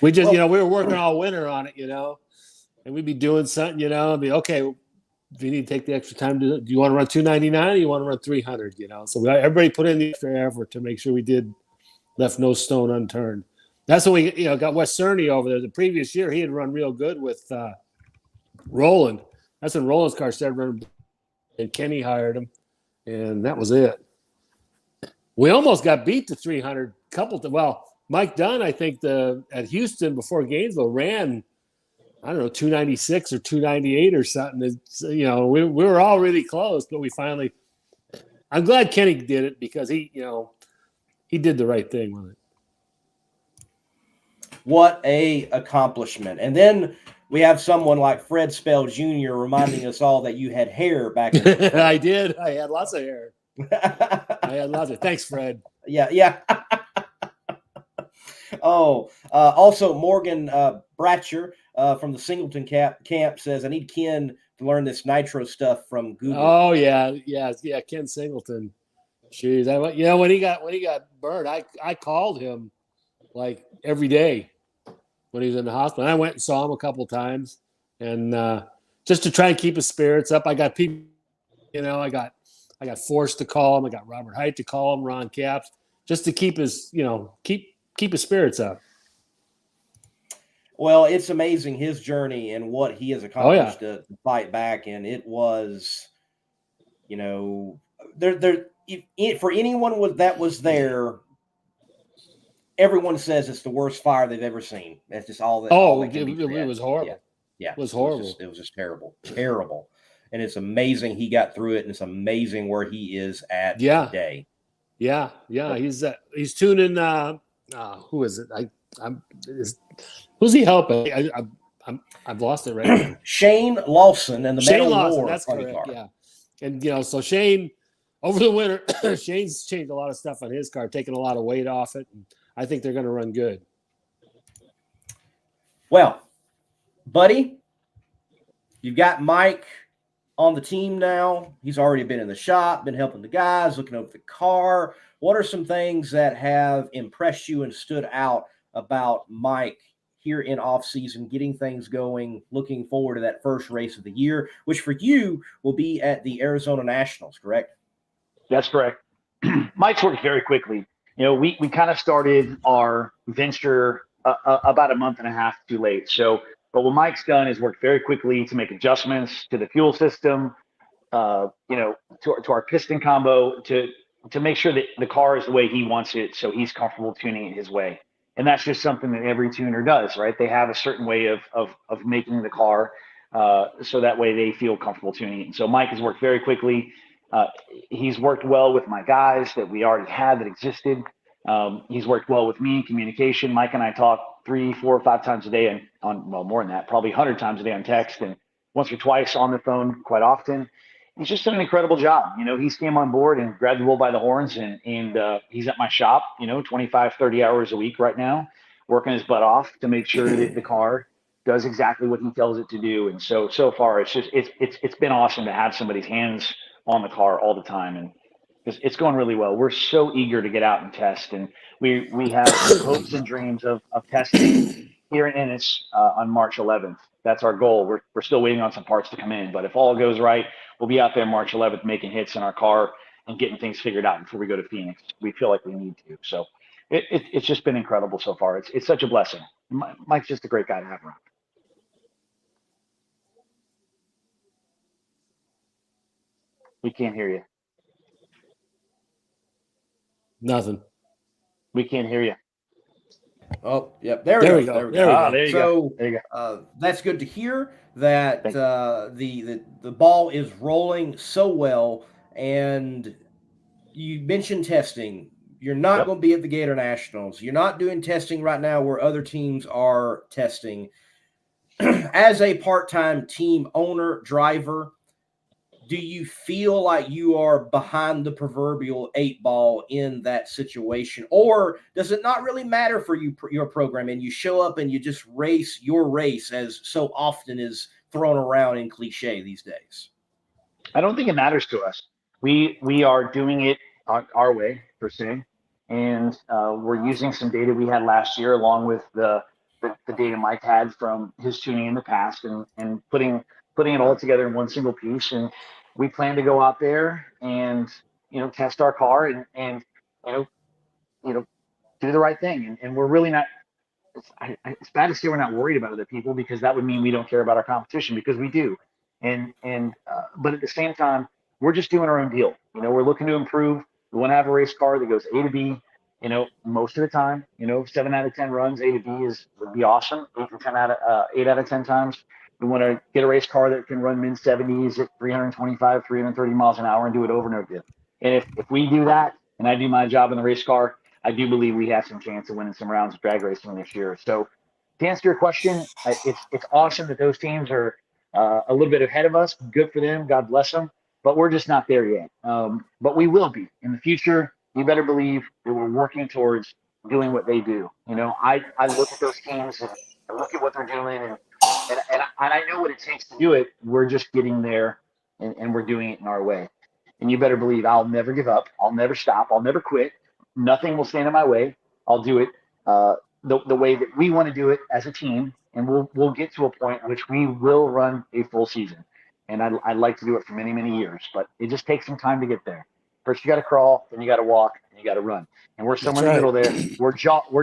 S4: We just, we were working all winter on it, and we'd be doing something, and be okay. Do you need to take the extra time do you want to run 299 or you want to run 300? So everybody put in the extra effort to make sure we left no stone unturned. That's when we, got Wes Cerny over there. The previous year, he had run real good with Roland. That's when Roland's car started running, and Kenny hired him, and that was it. We almost got beat to 300 Mike Dunn, I think at Houston before Gainesville ran, I don't know, 296 or 298 or something. It's, we were all really close, but we finally. I'm glad Kenny did it because he did the right thing with it.
S1: What a accomplishment! And then we have someone like Fred Spell Jr. reminding us all that you had hair back in the day.
S4: I did. I had lots of hair. Thanks, Fred.
S1: Yeah. Also Morgan Bratcher from the Singleton camp says, I need Ken to learn this nitro stuff from Google.
S4: Oh yeah, Ken Singleton. Jeez, when he got burned, I called him like every day when he was in the hospital. And I went and saw him a couple times, and just to try and keep his spirits up. I got people, I got Forrest to call him. I got Robert Height to call him, Ron Capps, just to keep his, keep his spirits up.
S1: Well, it's amazing his journey and what he has accomplished to fight back. And it was, for anyone that was there, everyone says it's the worst fire they've ever seen. That's just all that.
S4: It was horrible.
S1: Yeah.
S4: It was horrible.
S1: It was just terrible. And it's amazing he got through it, and it's amazing where he is at today.
S4: Yeah. He's tuning. Who is it? Who's he helping? I've lost it right now.
S1: Shane Lawson and the
S4: Shane
S1: Metal
S4: Lawson.
S1: War
S4: That's correct.
S1: car.
S4: Yeah, and so Shane over the winter, Shane's changed a lot of stuff on his car, taking a lot of weight off it. And I think they're going to run good.
S1: Well, buddy, you've got Mike on the team now. He's already been in the shop, been helping the guys, looking over the car. What are some things that have impressed you and stood out about Mike here in off season, getting things going, looking forward to that first race of the year, which for you will be at the Arizona Nationals, correct?
S3: That's correct. Mike's worked very quickly. We kind of started our venture about a month and a half too late. But what Mike's done is worked very quickly to make adjustments to the fuel system, to our piston combo, to make sure that the car is the way he wants it, so he's comfortable tuning it his way. And that's just something that every tuner does, right? They have a certain way of making the car so that way they feel comfortable tuning it. And so Mike has worked very quickly. He's worked well with my guys that we already had that existed. He's worked well with me in communication. Mike and I talk 3, 4, 5 times a day on more than that, probably 100 times a day on text, and once or twice on the phone quite often. He's just done an incredible job. He's came on board and grabbed the bull by the horns, and he's at my shop, 25, 30 hours a week right now, working his butt off to make sure that the car does exactly what he tells it to do. And so far, it's been awesome to have somebody's hands on the car all the time, and it's going really well. We're so eager to get out and test, and we have hopes and dreams of testing here in Ennis on March 11th. That's our goal. We're still waiting on some parts to come in, but if all goes right, we'll be out there March 11th making hits in our car and getting things figured out before we go to Phoenix. We feel like we need to. So it's just been incredible so far. It's such a blessing. Mike's just a great guy to have around. We can't hear you.
S4: Nothing.
S3: We can't hear you.
S1: Oh, yep. There we go.
S3: There you go. There you
S1: go. That's good to hear that the ball is rolling so well. And you mentioned testing. You're not going to be at the Gator Nationals. You're not doing testing right now where other teams are testing. As a part-time team owner, driver, do you feel like you are behind the proverbial 8 ball in that situation? Or does it not really matter for you, your program, and you show up and you just race your race, as so often is thrown around in cliche these days?
S3: I don't think it matters to us. We are doing it our way, per se, and we're using some data we had last year, along with the data Mike had from his tuning in the past, and putting it all together in one single piece. And we plan to go out there and test our car and do the right thing. And we're really not. It's bad to say we're not worried about other people, because that would mean we don't care about our competition, because we do. But at the same time, we're just doing our own deal. We're looking to improve. We want to have a race car that goes A to B. Most of the time, 7 out of 10 runs A to B would be awesome. 8 out of 10 times, we want to get a race car that can run mid 70s at 325, 330 miles an hour and do it over and over again. And if we do that, and I do my job in the race car, I do believe we have some chance of winning some rounds of drag racing this year. So to answer your question, it's awesome that those teams are a little bit ahead of us. Good for them. God bless them. But we're just not there yet. But we will be in the future. You better believe that we're working towards doing what they do. I look at those teams and I look at what they're doing, and I know what it takes to do it. We're just getting there, and we're doing it in our way. And you better believe I'll never give up. I'll never stop. I'll never quit. Nothing will stand in my way. I'll do it the way that we want to do it as a team, and we'll get to a point in which we will run a full season. And I'd like to do it for many, many years, but it just takes some time to get there. First, you got to crawl, then you got to walk, and you got to run. And we're somewhere in the middle there. We're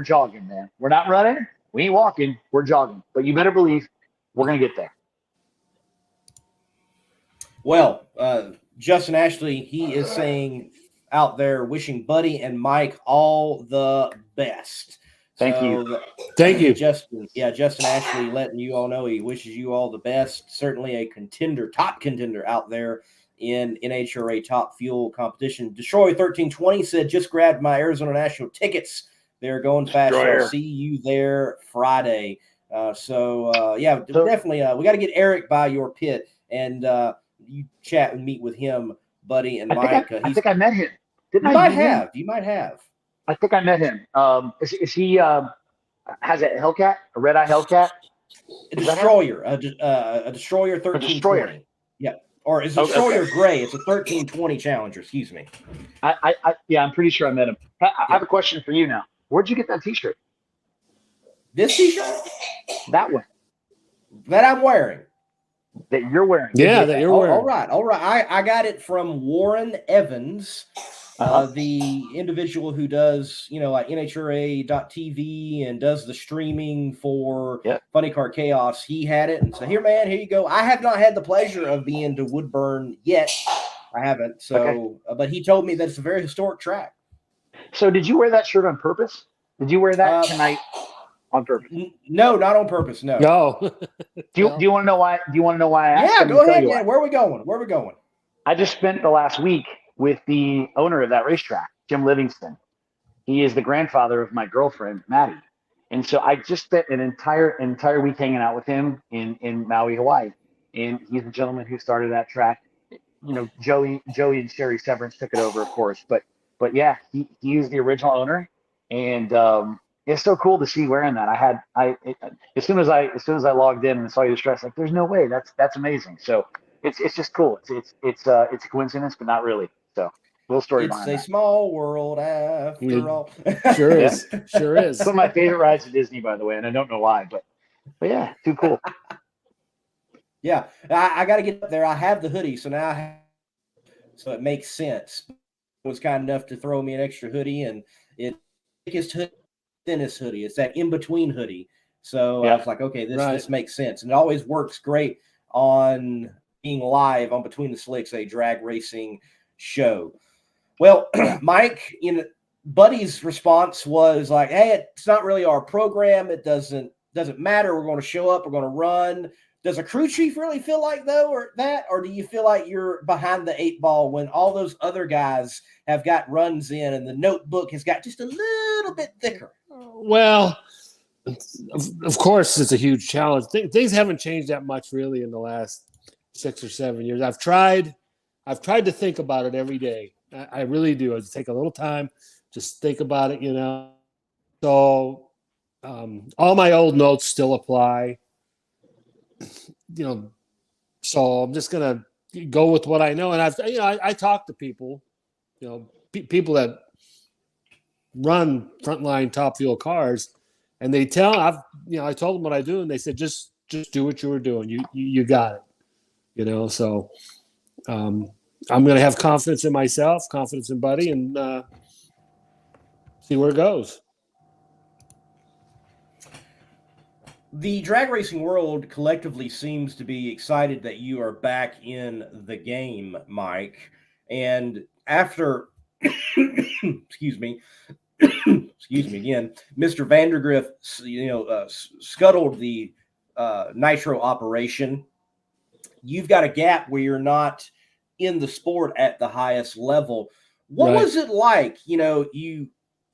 S3: jogging, man. We're not running. We ain't walking. We're jogging. But you better believe we're going to get there.
S1: Well, Justin Ashley, he is saying out there, wishing Buddy and Mike all the best.
S3: Thank you.
S4: Thank you,
S1: Justin. Yeah, Justin Ashley letting you all know he wishes you all the best. Certainly a top contender out there in NHRA Top Fuel competition. Destroyer 1320 said, just grabbed my Arizona National tickets. They're going fast. I'll see you there Friday. Definitely. We got to get Eric by your pit, and you chat and meet with him, Buddy and Mike.
S3: I think I met him.
S1: You might have.
S3: I think I met him. Is he has a Hellcat, a red eye Hellcat?
S1: A Destroyer, a Destroyer 1320. Yeah, or is Destroyer gray? It's a 1320 Challenger. Excuse me.
S3: I'm pretty sure I met him. I have a question for you now. Where'd you get that T-shirt?
S1: This T-shirt?
S3: That one.
S1: That I'm wearing.
S3: That you're wearing.
S4: Yeah, that you're wearing.
S1: All right. I got it from Warren Evans, the individual who does, like NHRA.TV and does the streaming for Funny Car Chaos. He had it and said, here, man, here you go. I have not had the pleasure of being to Woodburn yet. I haven't. So, but he told me that it's a very historic track.
S3: So did you wear that shirt on purpose? Did you wear that tonight on purpose?
S1: No, not on purpose. No.
S3: Do you want to know why? Do you want to know why I asked?
S1: Yeah, go ahead. Yeah, where are we going? I
S3: just spent the last week with the owner of that racetrack, Jim Livingston. He is the grandfather of my girlfriend, Maddie. And so I just spent an entire week hanging out with him in Maui, Hawaii. And he's the gentleman who started that track. Joey and Sherry Severance took it over, of course. But yeah, he is the original owner. And it's so cool to see wearing that. As soon as I logged in and saw you dressed, like, there's no way. That's amazing. So it's just cool. It's a coincidence, but not really. So little story behind that. It's a
S1: small world after all.
S4: Sure is. Sure is.
S3: It's one of my favorite rides at Disney, by the way, and I don't know why, but yeah, too cool.
S1: Yeah, I got to get up there. I have the hoodie, so now so it makes sense. It was kind enough to throw me an extra hoodie, and it thickest hoodie, thinnest hoodie. It's that in between hoodie. So I was like, okay, this makes sense, and it always works great on being live on Between the Slicks, a drag racing show. Well, Mike, Buddy's response was like, "Hey, it's not really our program. It doesn't matter. We're going to show up. We're going to run." Does a crew chief really feel like or do you feel like you're behind the 8 ball when all those other guys have got runs in and the notebook has got just a little bit thicker?
S4: Well, of course, it's a huge challenge. Things haven't changed that much really in the last 6 or 7 years. I've tried to think about it every day. I really do. I take a little time, just think about it, So all my old notes still apply. So I'm just gonna go with what I know. And I talk to people, people that run frontline top fuel cars, and they I told them what I do, and they said just do what you were doing. You got it. So I'm gonna have confidence in myself, confidence in Buddy, and see where it goes.
S1: The drag racing world collectively seems to be excited that you are back in the game, Mike. And after, excuse me again, Mr. Vandergriff, scuttled the nitro operation. You've got a gap where you're not in the sport at the highest level. What was it like? You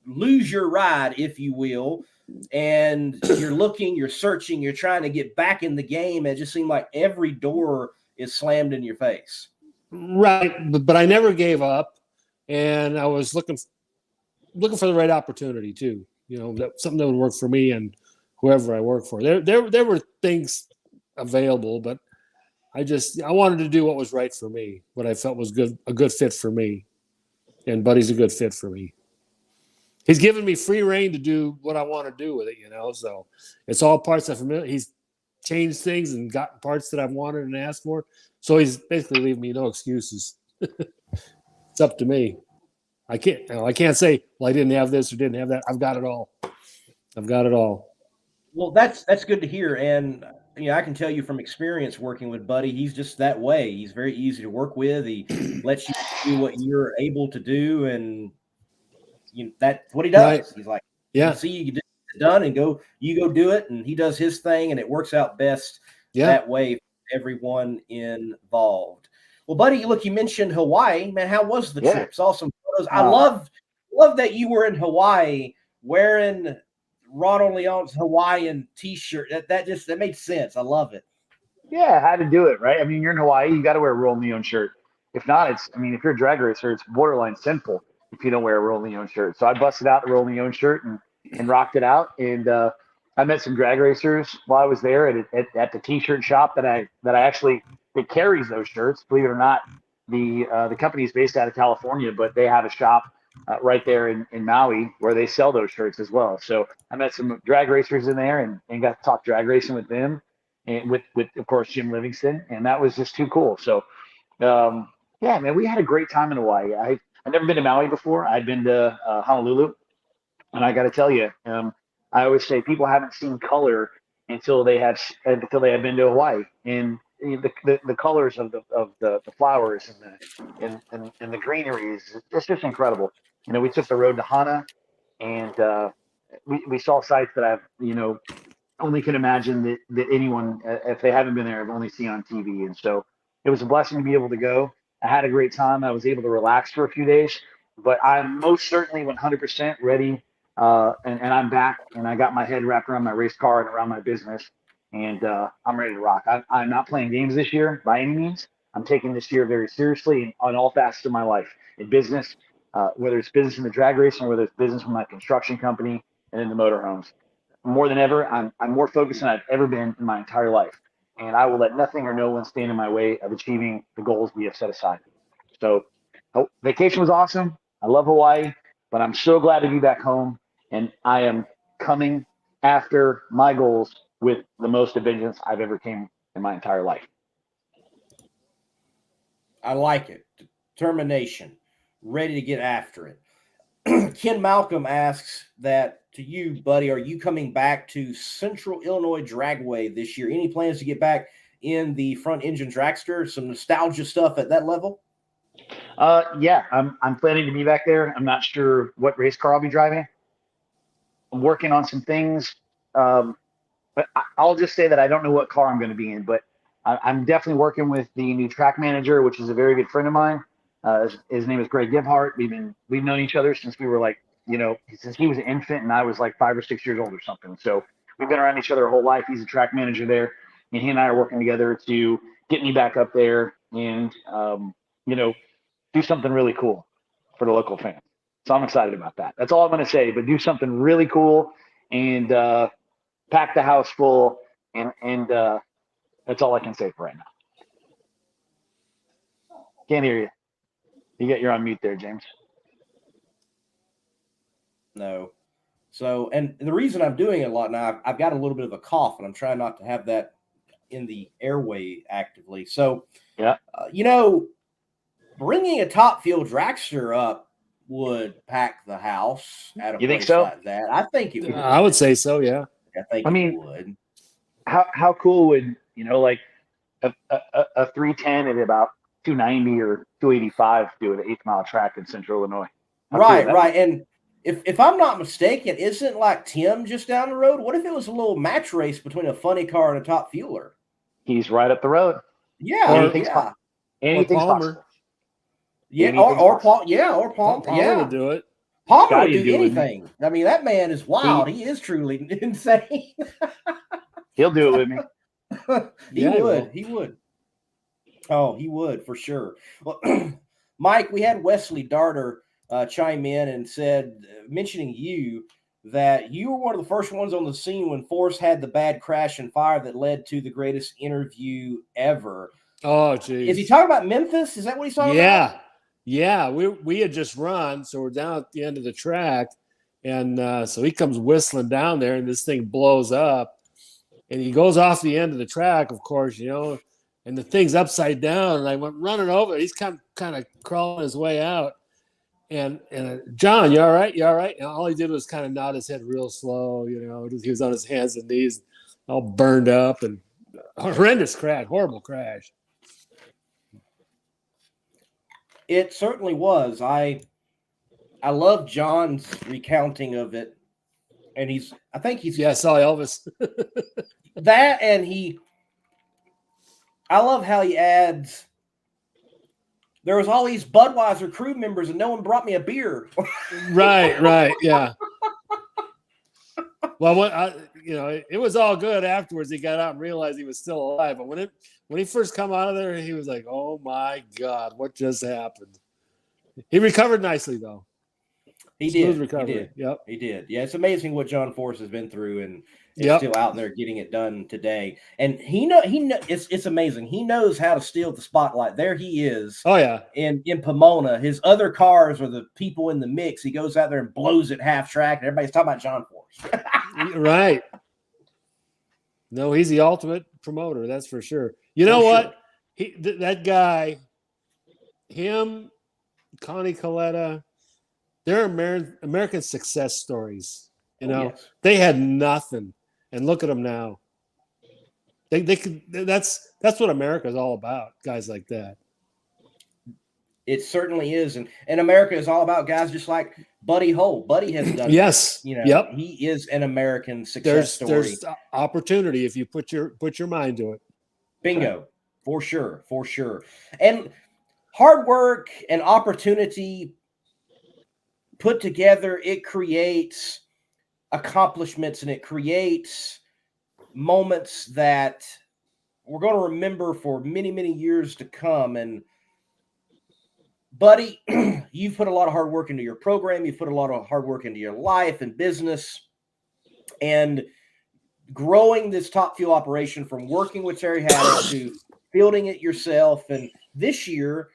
S1: lose your ride, if you will, and you're looking, you're searching, you're trying to get back in the game. It just seemed like every door is slammed in your face.
S4: Right, but I never gave up, and I was looking for the right opportunity too. Something that would work for me and whoever I work for. There were things available, but I wanted to do what was right for me, what I felt was a good fit for me, and Buddy's a good fit for me. He's given me free reign to do what I want to do with it, So it's all parts I'm familiar. He's changed things and gotten parts that I've wanted and asked for. So he's basically leaving me no excuses. It's up to me. I can't say, well, I didn't have this or didn't have that. I've got it all.
S1: Well, that's good to hear. And I can tell you from experience working with Buddy, he's just that way. He's very easy to work with. He lets you do what you're able to do, and that's what he does. Right. He's like, see you get it done, and you go do it, and he does his thing, and it works out best that way for everyone involved. Well, Buddy, look, you mentioned Hawaii, man. How was the trip? Saw some photos. I love that you were in Hawaii wearing Ronald Leon's Hawaiian T-shirt. That made sense. I love it.
S3: Yeah, I had to do it, right? I mean, you're in Hawaii, you got to wear a Roland Leon shirt. If not, if you're a drag racer, it's borderline sinful if you don't wear a Roland Leon shirt. So I busted out the Roland Leon shirt and rocked it out. And I met some drag racers while I was there at the T-shirt shop that carries those shirts. Believe it or not, the company is based out of California, but they have a shop right there in Maui where they sell those shirts as well. So I met some drag racers in there and got to talk drag racing with them, and with of course Jim Livingston, and that was just too cool. So yeah, man, we had a great time in Hawaii. I'd never been to Maui before. I'd been to Honolulu, and I got to tell you, I always say people haven't seen color until they have been to Hawaii, and the colors of the flowers and the greenery it's just incredible. We took the road to Hana, and we saw sights that I've only can imagine that anyone, if they haven't been there, have only seen on TV. And so it was a blessing to be able to go. I had a great time. I was able to relax for a few days, but I'm most certainly 100% ready. And I'm back, and I got my head wrapped around my race car and around my business, and I'm ready to rock. I'm not playing games this year by any means. I'm taking this year very seriously on all facets of my life, in business, whether it's business in the drag racing or whether it's business with my construction company and in the motorhomes. More than ever, I'm more focused than I've ever been in my entire life, and I will let nothing or no one stand in my way of achieving the goals we have set aside. So vacation was awesome. I love Hawaii, but I'm so glad to be back home, and I am coming after my goals with the most vengeance I've ever came in my entire life.
S1: I like it. Determination, ready to get after it. Ken Malcolm asks that to you, buddy, are you coming back to Central Illinois Dragway this year? Any plans to get back in the front engine dragster? Some nostalgia stuff at that level?
S3: Yeah, I'm planning to be back there. I'm not sure what race car I'll be driving. I'm working on some things, but I'll just say that I don't know what car I'm going to be in. But I'm definitely working with the new track manager, which is a very good friend of mine. His name is Greg Gebhardt. We've known each other since we were like, since he was an infant and I was like 5 or 6 years old or something. So we've been around each other our whole life. He's a track manager there, and he and I are working together to get me back up there and do something really cool for the local fans. So I'm excited about that. That's all I'm going to say. But do something really cool and pack the house full, and that's all I can say for right now. Can't hear you. You're on mute there, James.
S1: No. So, and the reason I'm doing it a lot now, I've got a little bit of a cough, and I'm trying not to have that in the airway actively. So,
S3: yeah,
S1: bringing a top fuel dragster up would pack the house at a place like that. I think it would.
S4: I would say so, yeah.
S1: I mean, it would.
S3: How cool would like a 310 at about 290 or 285 do an 8-mile track in Central Illinois?
S1: Right. And if I'm not mistaken, isn't like Tim just down the road? What if it was a little match race between a funny car and a top fueler?
S3: He's right up the road.
S1: Yeah, anything's
S3: possible.
S1: Yeah, or Paul. Yeah, or Paul.
S4: Palmer would do it.
S1: Palmer would do anything. I mean, that man is wild. He is truly insane.
S3: He'll do it with me.
S1: He would. Oh, he would for sure. Well, Mike, we had Wesley Darter chime in and said, mentioning you, that you were one of the first ones on the scene when Force had the bad crash and fire that led to the greatest interview ever.
S4: Oh, geez.
S1: Is he talking about Memphis? Is that what he's talking about?
S4: Yeah. We had just run, so we're down at the end of the track, and so he comes whistling down there, and this thing blows up, and he goes off the end of the track, of course, and the thing's upside down, and I went running over. He's kind of crawling his way out. And John, you all right? You all right? And all he did was kind of nod his head real slow. He was on his hands and knees, all burned up, and horrendous crash, horrible crash.
S1: It certainly was. I love John's recounting of it, and I
S4: saw Elvis.
S1: That, and I love how he adds, there was all these Budweiser crew members and no one brought me a beer.
S4: Right, yeah. Well, it was all good afterwards. He got out and realized he was still alive. But when he first come out of there, he was like, "Oh my God, what just happened?" He recovered nicely, though.
S1: He
S4: Smooth
S1: did.
S4: recovery.
S1: He did.
S4: Yep.
S1: He did. Yeah, it's amazing what John Force has been through, and is still out there getting it done today. And it's amazing. He knows how to steal the spotlight. There he is.
S4: Oh yeah.
S1: In Pomona, his other cars are the people in the mix. He goes out there and blows it half track, and everybody's talking about John Force.
S4: Right. No, he's the ultimate promoter. That's for sure. You know what? That guy, him, Connie Coletta, they're American success stories. They had nothing, and look at them now. They could. That's what America is all about. Guys like that.
S1: It certainly is, and America is all about guys just like Buddy Hull. Buddy has done.
S4: Yes. Yep.
S1: He is an American success story.
S4: There's opportunity if you put your mind to it.
S1: Bingo, for sure, and hard work and opportunity put together, it creates accomplishments, and it creates moments that we're going to remember for many, many years to come. And Buddy, you've put a lot of hard work into your program. You've put a lot of hard work into your life and business, and growing this Top Fuel operation from working with Terry Haddock to fielding it yourself. And this year,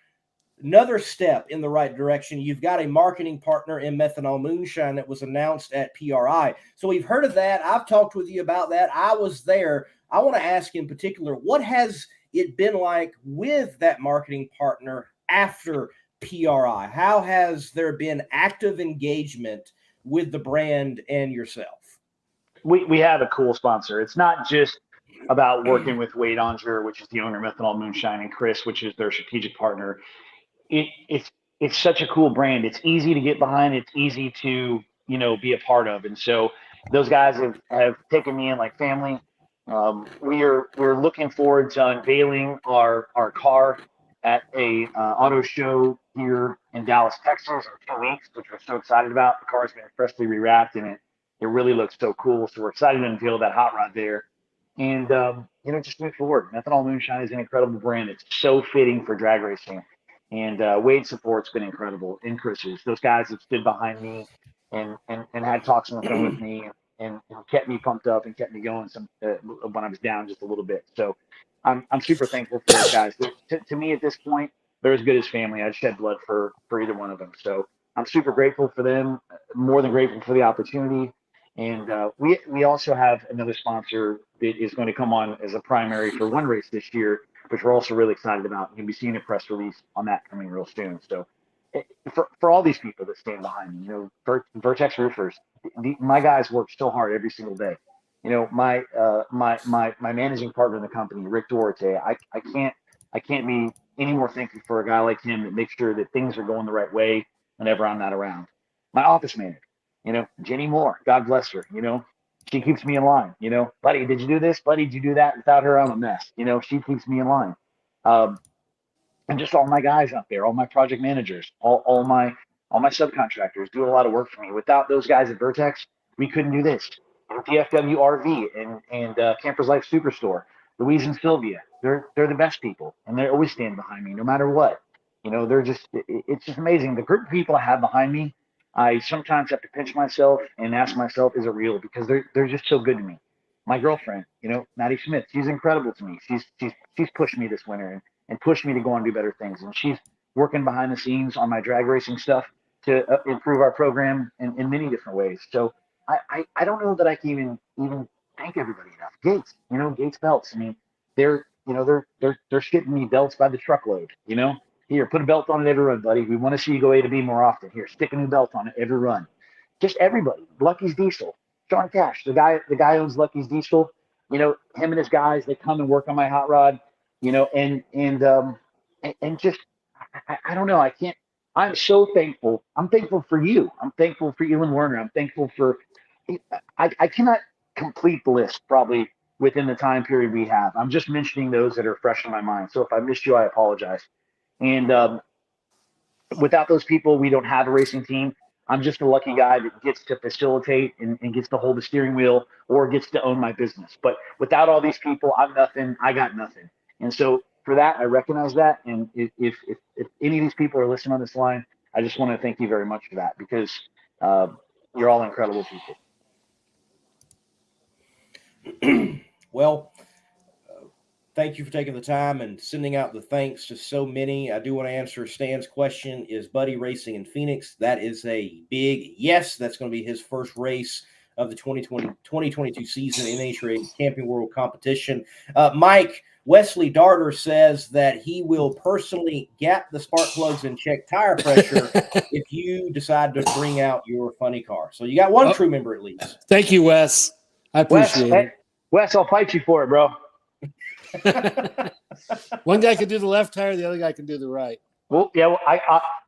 S1: another step in the right direction. You've got a marketing partner in Methanol Moonshine that was announced at PRI. So we've heard of that. I've talked with you about that. I was there. I want to ask in particular, what has it been like with that marketing partner after PRI? How has there been active engagement with the brand and yourself?
S3: We have a cool sponsor. It's not just about working with Wade Onger, which is the owner of Methanol Moonshine, and Chris, which is their strategic partner. It's such a cool brand. It's easy to get behind. It's easy to, be a part of. And so those guys have taken me in like family. We're looking forward to unveiling our car at a auto show here in Dallas, Texas in 2 weeks, which we're so excited about. The car's been freshly rewrapped and it really looks so cool. So we're excited to unveil that hot rod there. And, just move forward. Methanol Moonshine is an incredible brand. It's so fitting for drag racing. And Wade's support's been incredible. And Chris's. Those guys have stood behind me and had talks on the phone with me and kept me pumped up and kept me going when I was down just a little bit. So I'm super thankful for those guys. To me at this point, they're as good as family. I'd shed blood for either one of them. So I'm super grateful for them, more than grateful for the opportunity. And we also have another sponsor that is going to come on as a primary for one race this year, which we're also really excited about. You'll be seeing a press release on that coming real soon. So for all these people that stand behind me, Vertex Roofers, my guys work so hard every single day. My managing partner in the company, Rick Duarte, I can't be any more thankful for a guy like him that makes sure that things are going the right way whenever I'm not around. My office manager, Jenny Moore, God bless her, she keeps me in line, buddy, did you do this? Buddy, did you do that? Without her, I'm a mess. She keeps me in line. And just all my guys out there, all my project managers, all my subcontractors do a lot of work for me. Without those guys at Vertex, we couldn't do this. DFW RV and Campers Life Superstore, Louise and Sylvia, they're the best people, and they always stand behind me no matter what. It's just amazing. The group of people I have behind me, I sometimes have to pinch myself and ask myself, is it real? Because they're just so good to me. My girlfriend, Maddie Smith, she's incredible to me. She's pushed me this winter and pushed me to go and do better things. And she's working behind the scenes on my drag racing stuff to improve our program in many different ways. So I don't know that I can even thank everybody enough. Gates Belts. I mean, they're shipping me belts by the truckload. Here, put a belt on it every run, buddy. We want to see you go A to B more often. Here, stick a new belt on it every run. Just everybody. Lucky's Diesel, Sean Cash, the guy owns Lucky's Diesel. Him and his guys, they come and work on my hot rod. And just I don't know. I can't. I'm so thankful. I'm thankful for you. I'm thankful for Elon Werner. I'm thankful for. I cannot complete the list probably within the time period we have. I'm just mentioning those that are fresh in my mind. So if I missed you, I apologize. And without those people, we don't have a racing team. I'm just a lucky guy that gets to facilitate and gets to hold the steering wheel or gets to own my business. But without all these people, I'm nothing. I got nothing. And so for that, I recognize that. And if any of these people are listening on this line, I just want to thank you very much for that, because you're all incredible people.
S1: Well, thank you for taking the time and sending out the thanks to so many. I do want to answer Stan's question. Is Buddy racing in Phoenix? That is a big yes. That's going to be his first race of the 2022 season in NHRA Camping World Competition. Mike, Wesley Darter says that he will personally gap the spark plugs and check tire pressure if you decide to bring out your funny car. So you got one crew member at least.
S4: Thank you, Wes. I appreciate it.
S3: Wes, I'll fight you for it, bro.
S4: One guy can do the left tire, the other guy can do the right.
S3: Well, yeah,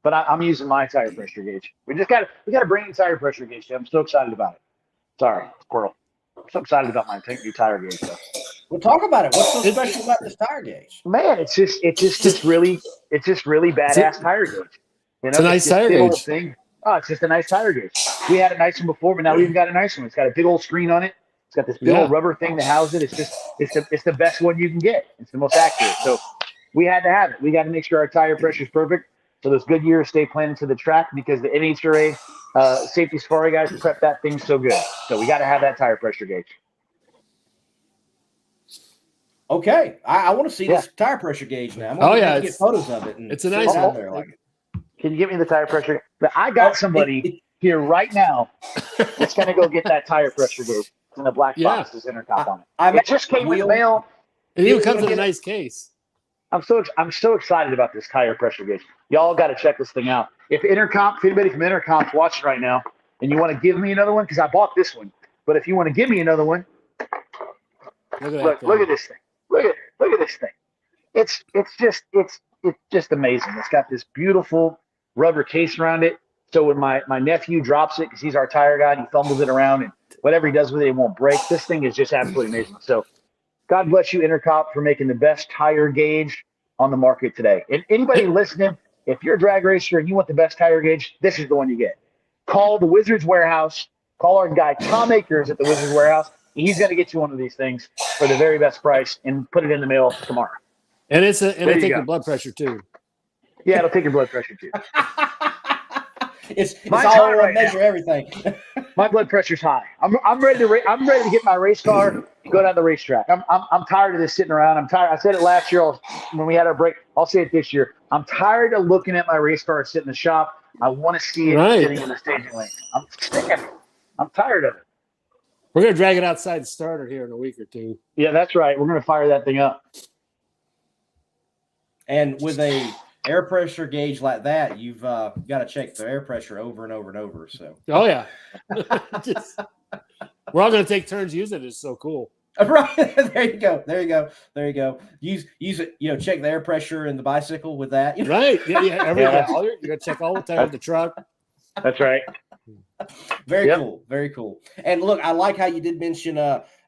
S3: but I'm using my tire pressure gauge. We got to bring in tire pressure gauge. I'm so excited about it. Sorry, squirrel. I'm so excited about my new tire gauge stuff.
S1: Well, talk about it. What's so special about this tire gauge?
S3: Man, it's just really badass tire gauge.
S4: It's a nice tire gauge
S3: thing. Oh, it's just a nice tire gauge. We had a nice one before, but now we've got a nice one. It's got a big old screen on it. It's got this big old rubber thing to house it. It's the best one you can get. It's the most accurate. So we had to have it. We got to make sure our tire pressure is perfect, so those good years stay planted to the track, because the NHRA safety safari guys prep that thing so good. So we got to have that tire pressure gauge.
S1: Okay, I want to see this tire pressure gauge now. I'm gonna get photos of it. And
S4: it's a nice one. There like
S3: Can you give me the tire pressure? But I got somebody here right now that's going to go get that tire pressure gauge. It's in a black box. There's intercom on it. It just came in the mail.
S4: It even comes in a nice case.
S3: I'm so excited about this tire pressure gauge. Y'all got to check this thing out. If anybody from Intercom's watching right now, and you want to give me another one, because I bought this one, but if you want to give me another one, Look at this thing. Look at this thing. It's just amazing. It's got this beautiful rubber case around it. So when my nephew drops it, because he's our tire guy, and he fumbles it around, and whatever he does with it, it won't break. This thing is just absolutely amazing. So God bless you, Intercop, for making the best tire gauge on the market today. And anybody listening, if you're a drag racer and you want the best tire gauge, this is the one you get. Call the Wizards Warehouse. Call our guy Tom Akers at the Wizards Warehouse. He's going to get you one of these things for the very best price and put it in the mail tomorrow.
S4: And they take your blood pressure too.
S3: Yeah, it'll take your blood pressure too.
S1: It's all right measure now. Everything.
S3: My blood pressure's high. I'm ready to get my race car and go down the racetrack. I'm tired of this sitting around. I'm tired. I said it last year when we had our break. I'll say it this year. I'm tired of looking at my race car sit in the shop. I want to see it sitting in the staging lane. I'm tired of it.
S4: We're gonna drag it outside the starter here in a week or two.
S3: Yeah, that's right. We're gonna fire that thing up.
S1: And with a air pressure gauge like that, you've got to check the air pressure over and over and over. So,
S4: oh yeah, we're all going to take turns using it. It's so cool.
S1: Right there you go. Use it. Check the air pressure in the bicycle with that.
S4: Right? Yeah. Everything. You're going to check all the time with the truck.
S3: That's right.
S1: Very cool. Very cool. And look, I like how you did mention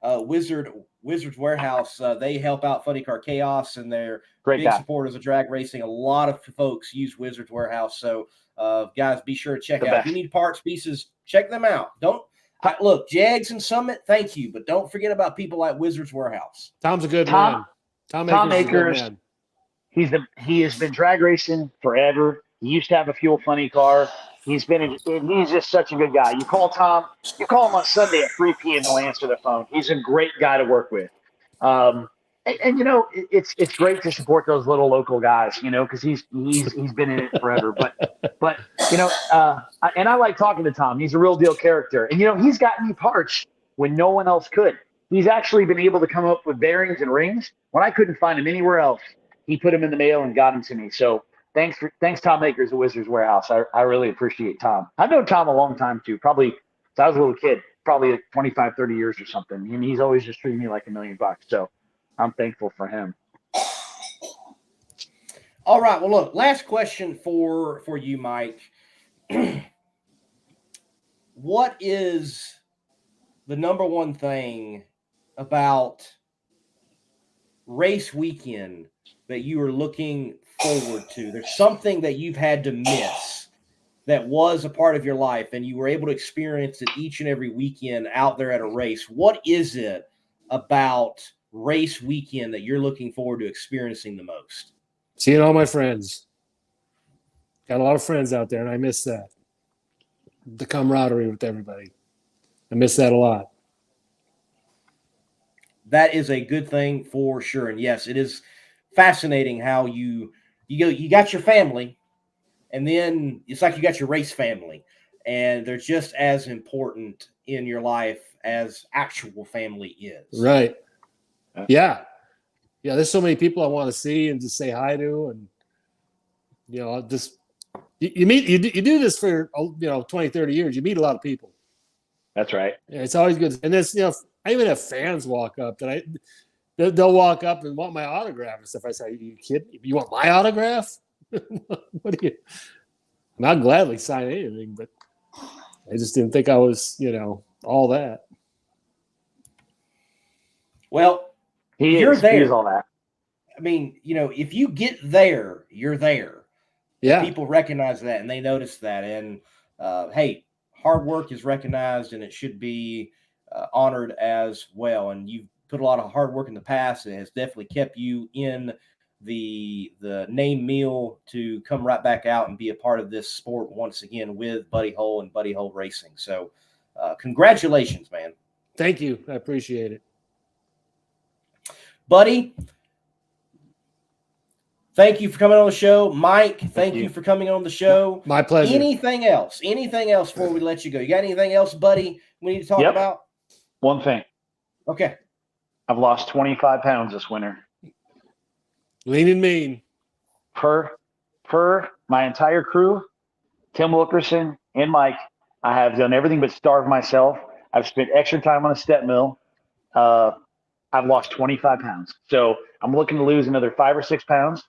S1: Wizards Warehouse. They help out Funny Car Chaos, and they're big supporters of drag racing. A lot of folks use Wizards Warehouse. So, guys, be sure to check out. If you need parts, pieces, check them out. Look, Jags and Summit, thank you, but don't forget about people like Wizards Warehouse.
S4: Tom's a good man. Tom Akers.
S3: He has been drag racing forever. He used to have a Fuel Funny car. He's just such a good guy. You call Tom, you call him on Sunday at 3 p.m. He'll answer the phone. He's a great guy to work with. It's great to support those little local guys, because he's been in it forever. But and I like talking to Tom. He's a real deal character. And he's gotten me parts when no one else could. He's actually been able to come up with bearings and rings when I couldn't find them anywhere else. He put them in the mail and got them to me. So thanks Tom Akers at Wizards Warehouse. I really appreciate Tom. I've known Tom a long time too, probably since I was a little kid, probably like 25, 30 years or something. And he's always just treated me like $1 million. So I'm thankful for him.
S1: All right. Well, look, last question for you, Mike. What is the number one thing about race weekend that you are looking forward to? There's something that you've had to miss that was a part of your life, and you were able to experience it each and every weekend out there at a race. What is it about race weekend that you're looking forward to experiencing the most?
S4: Seeing all my friends. Got a lot of friends out there, and I miss that. The camaraderie with everybody. I miss that a lot.
S1: That is a good thing for sure. And yes, it is fascinating how you got your family, and then it's like you got your race family, and they're just as important in your life as actual family is.
S4: Right. Yeah. There's so many people I want to see and just say hi to, and just you do this for 20, 30 years. You meet a lot of people.
S3: That's right.
S4: Yeah, it's always good. And this, I even have fans walk up that they'll walk up and want my autograph and stuff. I say, you kidding? You want my autograph? What do you? I'll gladly sign anything, but I just didn't think I was, all that.
S1: Well,
S3: you're there.
S1: He is all that. I mean, if you get there, you're there.
S4: Yeah.
S1: People recognize that and they notice that. And hey, hard work is recognized and it should be honored as well. And you've put a lot of hard work in the past, and it has definitely kept you in the name meal to come right back out and be a part of this sport once again with Buddy Hole and Buddy Hole Racing. So congratulations, man.
S4: Thank you. I appreciate it.
S1: Buddy, thank you for coming on the show. Mike, thank you for coming on the show.
S4: My pleasure.
S1: Anything else before we let you go? You got anything else, buddy, we need to talk about?
S3: One thing.
S1: Okay.
S3: I've lost 25 pounds this winter.
S4: Lean and mean.
S3: Per my entire crew, Tim Wilkerson and Mike, I have done everything but starve myself. I've spent extra time on a step mill. I've lost 25 pounds. So I'm looking to lose another 5 or 6 pounds.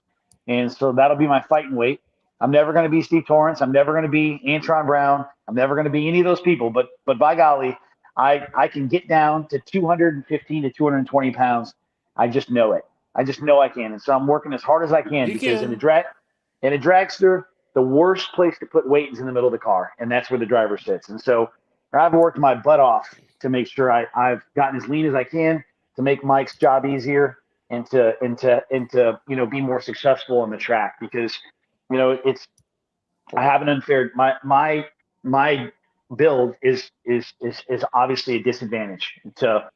S3: And so that'll be my fighting weight. I'm never going to be Steve Torrance. I'm never going to be Antron Brown. I'm never going to be any of those people. But by golly, I can get down to 215 to 220 pounds. I just know it. I just know I can. And so I'm working as hard as I can because in a dragster, the worst place to put weight is in the middle of the car, and that's where the driver sits. And so I've worked my butt off to make sure I've gotten as lean as I can to make Mike's job easier and to be more successful on the track because I have an unfair my build is obviously a disadvantage to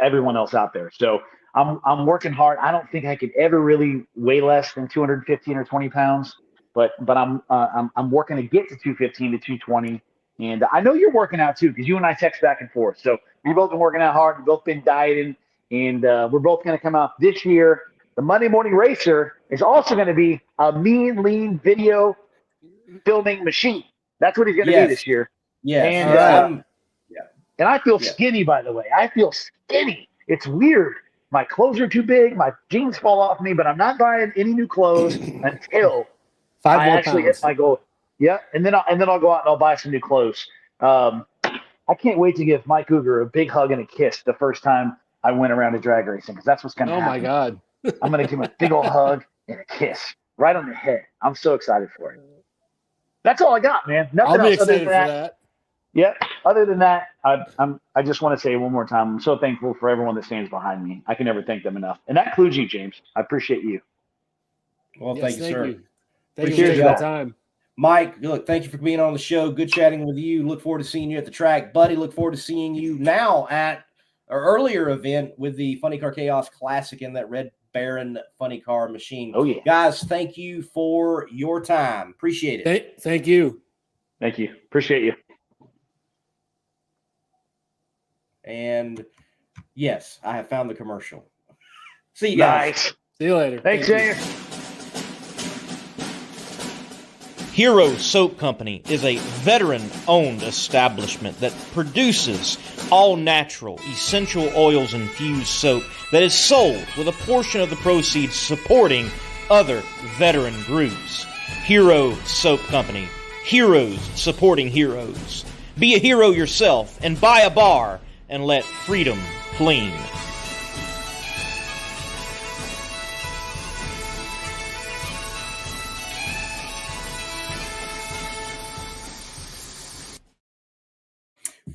S3: everyone else out there. So I'm working hard. I don't think I could ever really weigh less than 215 or 20 pounds, but I'm working to get to 215 to 220. And I know you're working out too, because you and I text back and forth. So we've both been working out hard. We've both been dieting, and we're both going to come out this year. The Monday Morning Racer is also going to be a mean, lean video filming machine. That's what he's going to be this year.
S1: Yeah.
S3: And and I feel skinny, by the way. I feel skinny. It's weird. My clothes are too big. My jeans fall off me, but I'm not buying any new clothes until I actually hit my goal. Yeah, and then I'll go out and I'll buy some new clothes. I can't wait to give Mike Gruger a big hug and a kiss the first time I went around to drag racing, because that's what's going to happen.
S4: Oh my God!
S3: I'm going to give him a big old hug and a kiss right on the head. I'm so excited for it. That's all I got, man. Nothing
S4: I'll be
S3: else other
S4: excited
S3: than
S4: for that.
S3: Yeah. Other than that, I just want to say one more time, I'm so thankful for everyone that stands behind me. I can never thank them enough, and that includes you, James. I appreciate you.
S1: Well, thank you, sir.
S4: Thank you for taking the time.
S1: Mike, look, thank you for being on the show. Good chatting with you. Look forward to seeing you at the track. Buddy, look forward to seeing you now at our earlier event with the Funny Car Chaos Classic in that Red Baron Funny Car machine.
S3: Oh, yeah.
S1: Guys, thank you for your time. Appreciate it.
S4: Thank you.
S3: Thank you. Appreciate you.
S1: And, yes, I have found the commercial. See you guys.
S3: Nice.
S4: See you later.
S3: Thanks, James.
S2: Hero Soap Company is a veteran-owned establishment that produces all-natural, essential oils-infused soap that is sold with a portion of the proceeds supporting other veteran groups. Hero Soap Company. Heroes supporting heroes. Be a hero yourself and buy a bar and let freedom clean.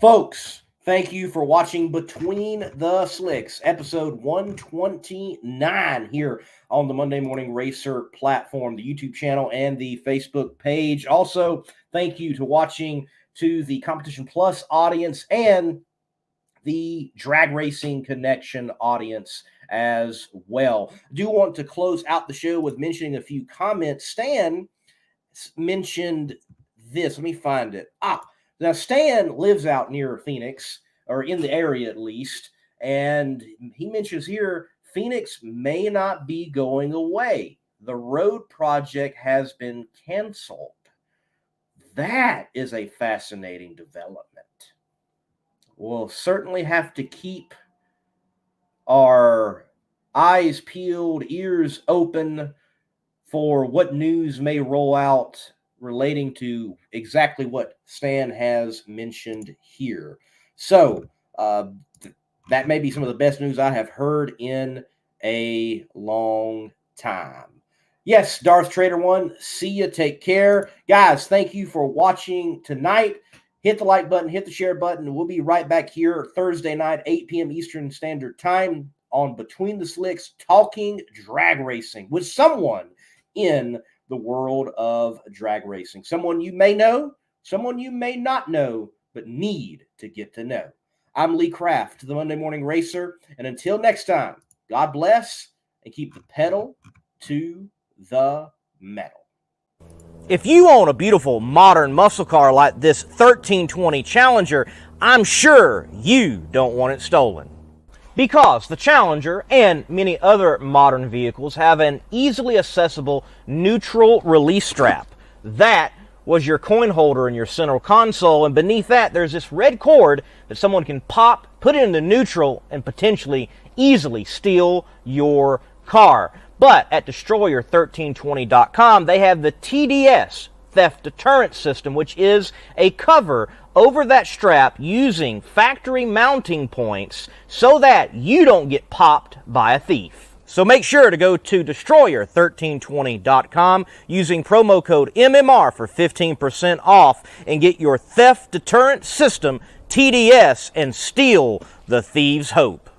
S1: Folks, thank you for watching Between the Slicks, episode 129 here on the Monday Morning Racer platform, the YouTube channel, and the Facebook page. Also, thank you to watching to the Competition Plus audience and the Drag Racing Connection audience as well. I do want to close out the show with mentioning a few comments. Stan mentioned this. Let me find it. Now, Stan lives out near Phoenix, or in the area at least, and he mentions here Phoenix may not be going away. The road project has been canceled. That is a fascinating development. We'll certainly have to keep our eyes peeled, ears open for what news may roll out relating to exactly what Stan has mentioned here. So that may be some of the best news I have heard in a long time. Yes, Darth Trader 1, see you. Take care. Guys, thank you for watching tonight. Hit the like button, hit the share button. We'll be right back here Thursday night, 8 p.m. Eastern Standard Time on Between the Slicks, talking drag racing with someone in the world of drag racing. Someone you may know, someone you may not know, but need to get to know. I'm Lee Kraft, the Monday Morning Racer, and until next time, God bless and keep the pedal to the metal.
S2: If you own a beautiful modern muscle car like this 1320 Challenger, I'm sure you don't want it stolen. Because the Challenger and many other modern vehicles have an easily accessible neutral release strap. That was your coin holder in your central console, and beneath that there's this red cord that someone can pop, put it in the neutral, and potentially easily steal your car. But at destroyer1320.com, they have the TDS theft deterrent system, which is a cover over that strap using factory mounting points so that you don't get popped by a thief. So make sure to go to destroyer1320.com using promo code MMR for 15% off and get your theft deterrent system TDS and steal the thieves' hope.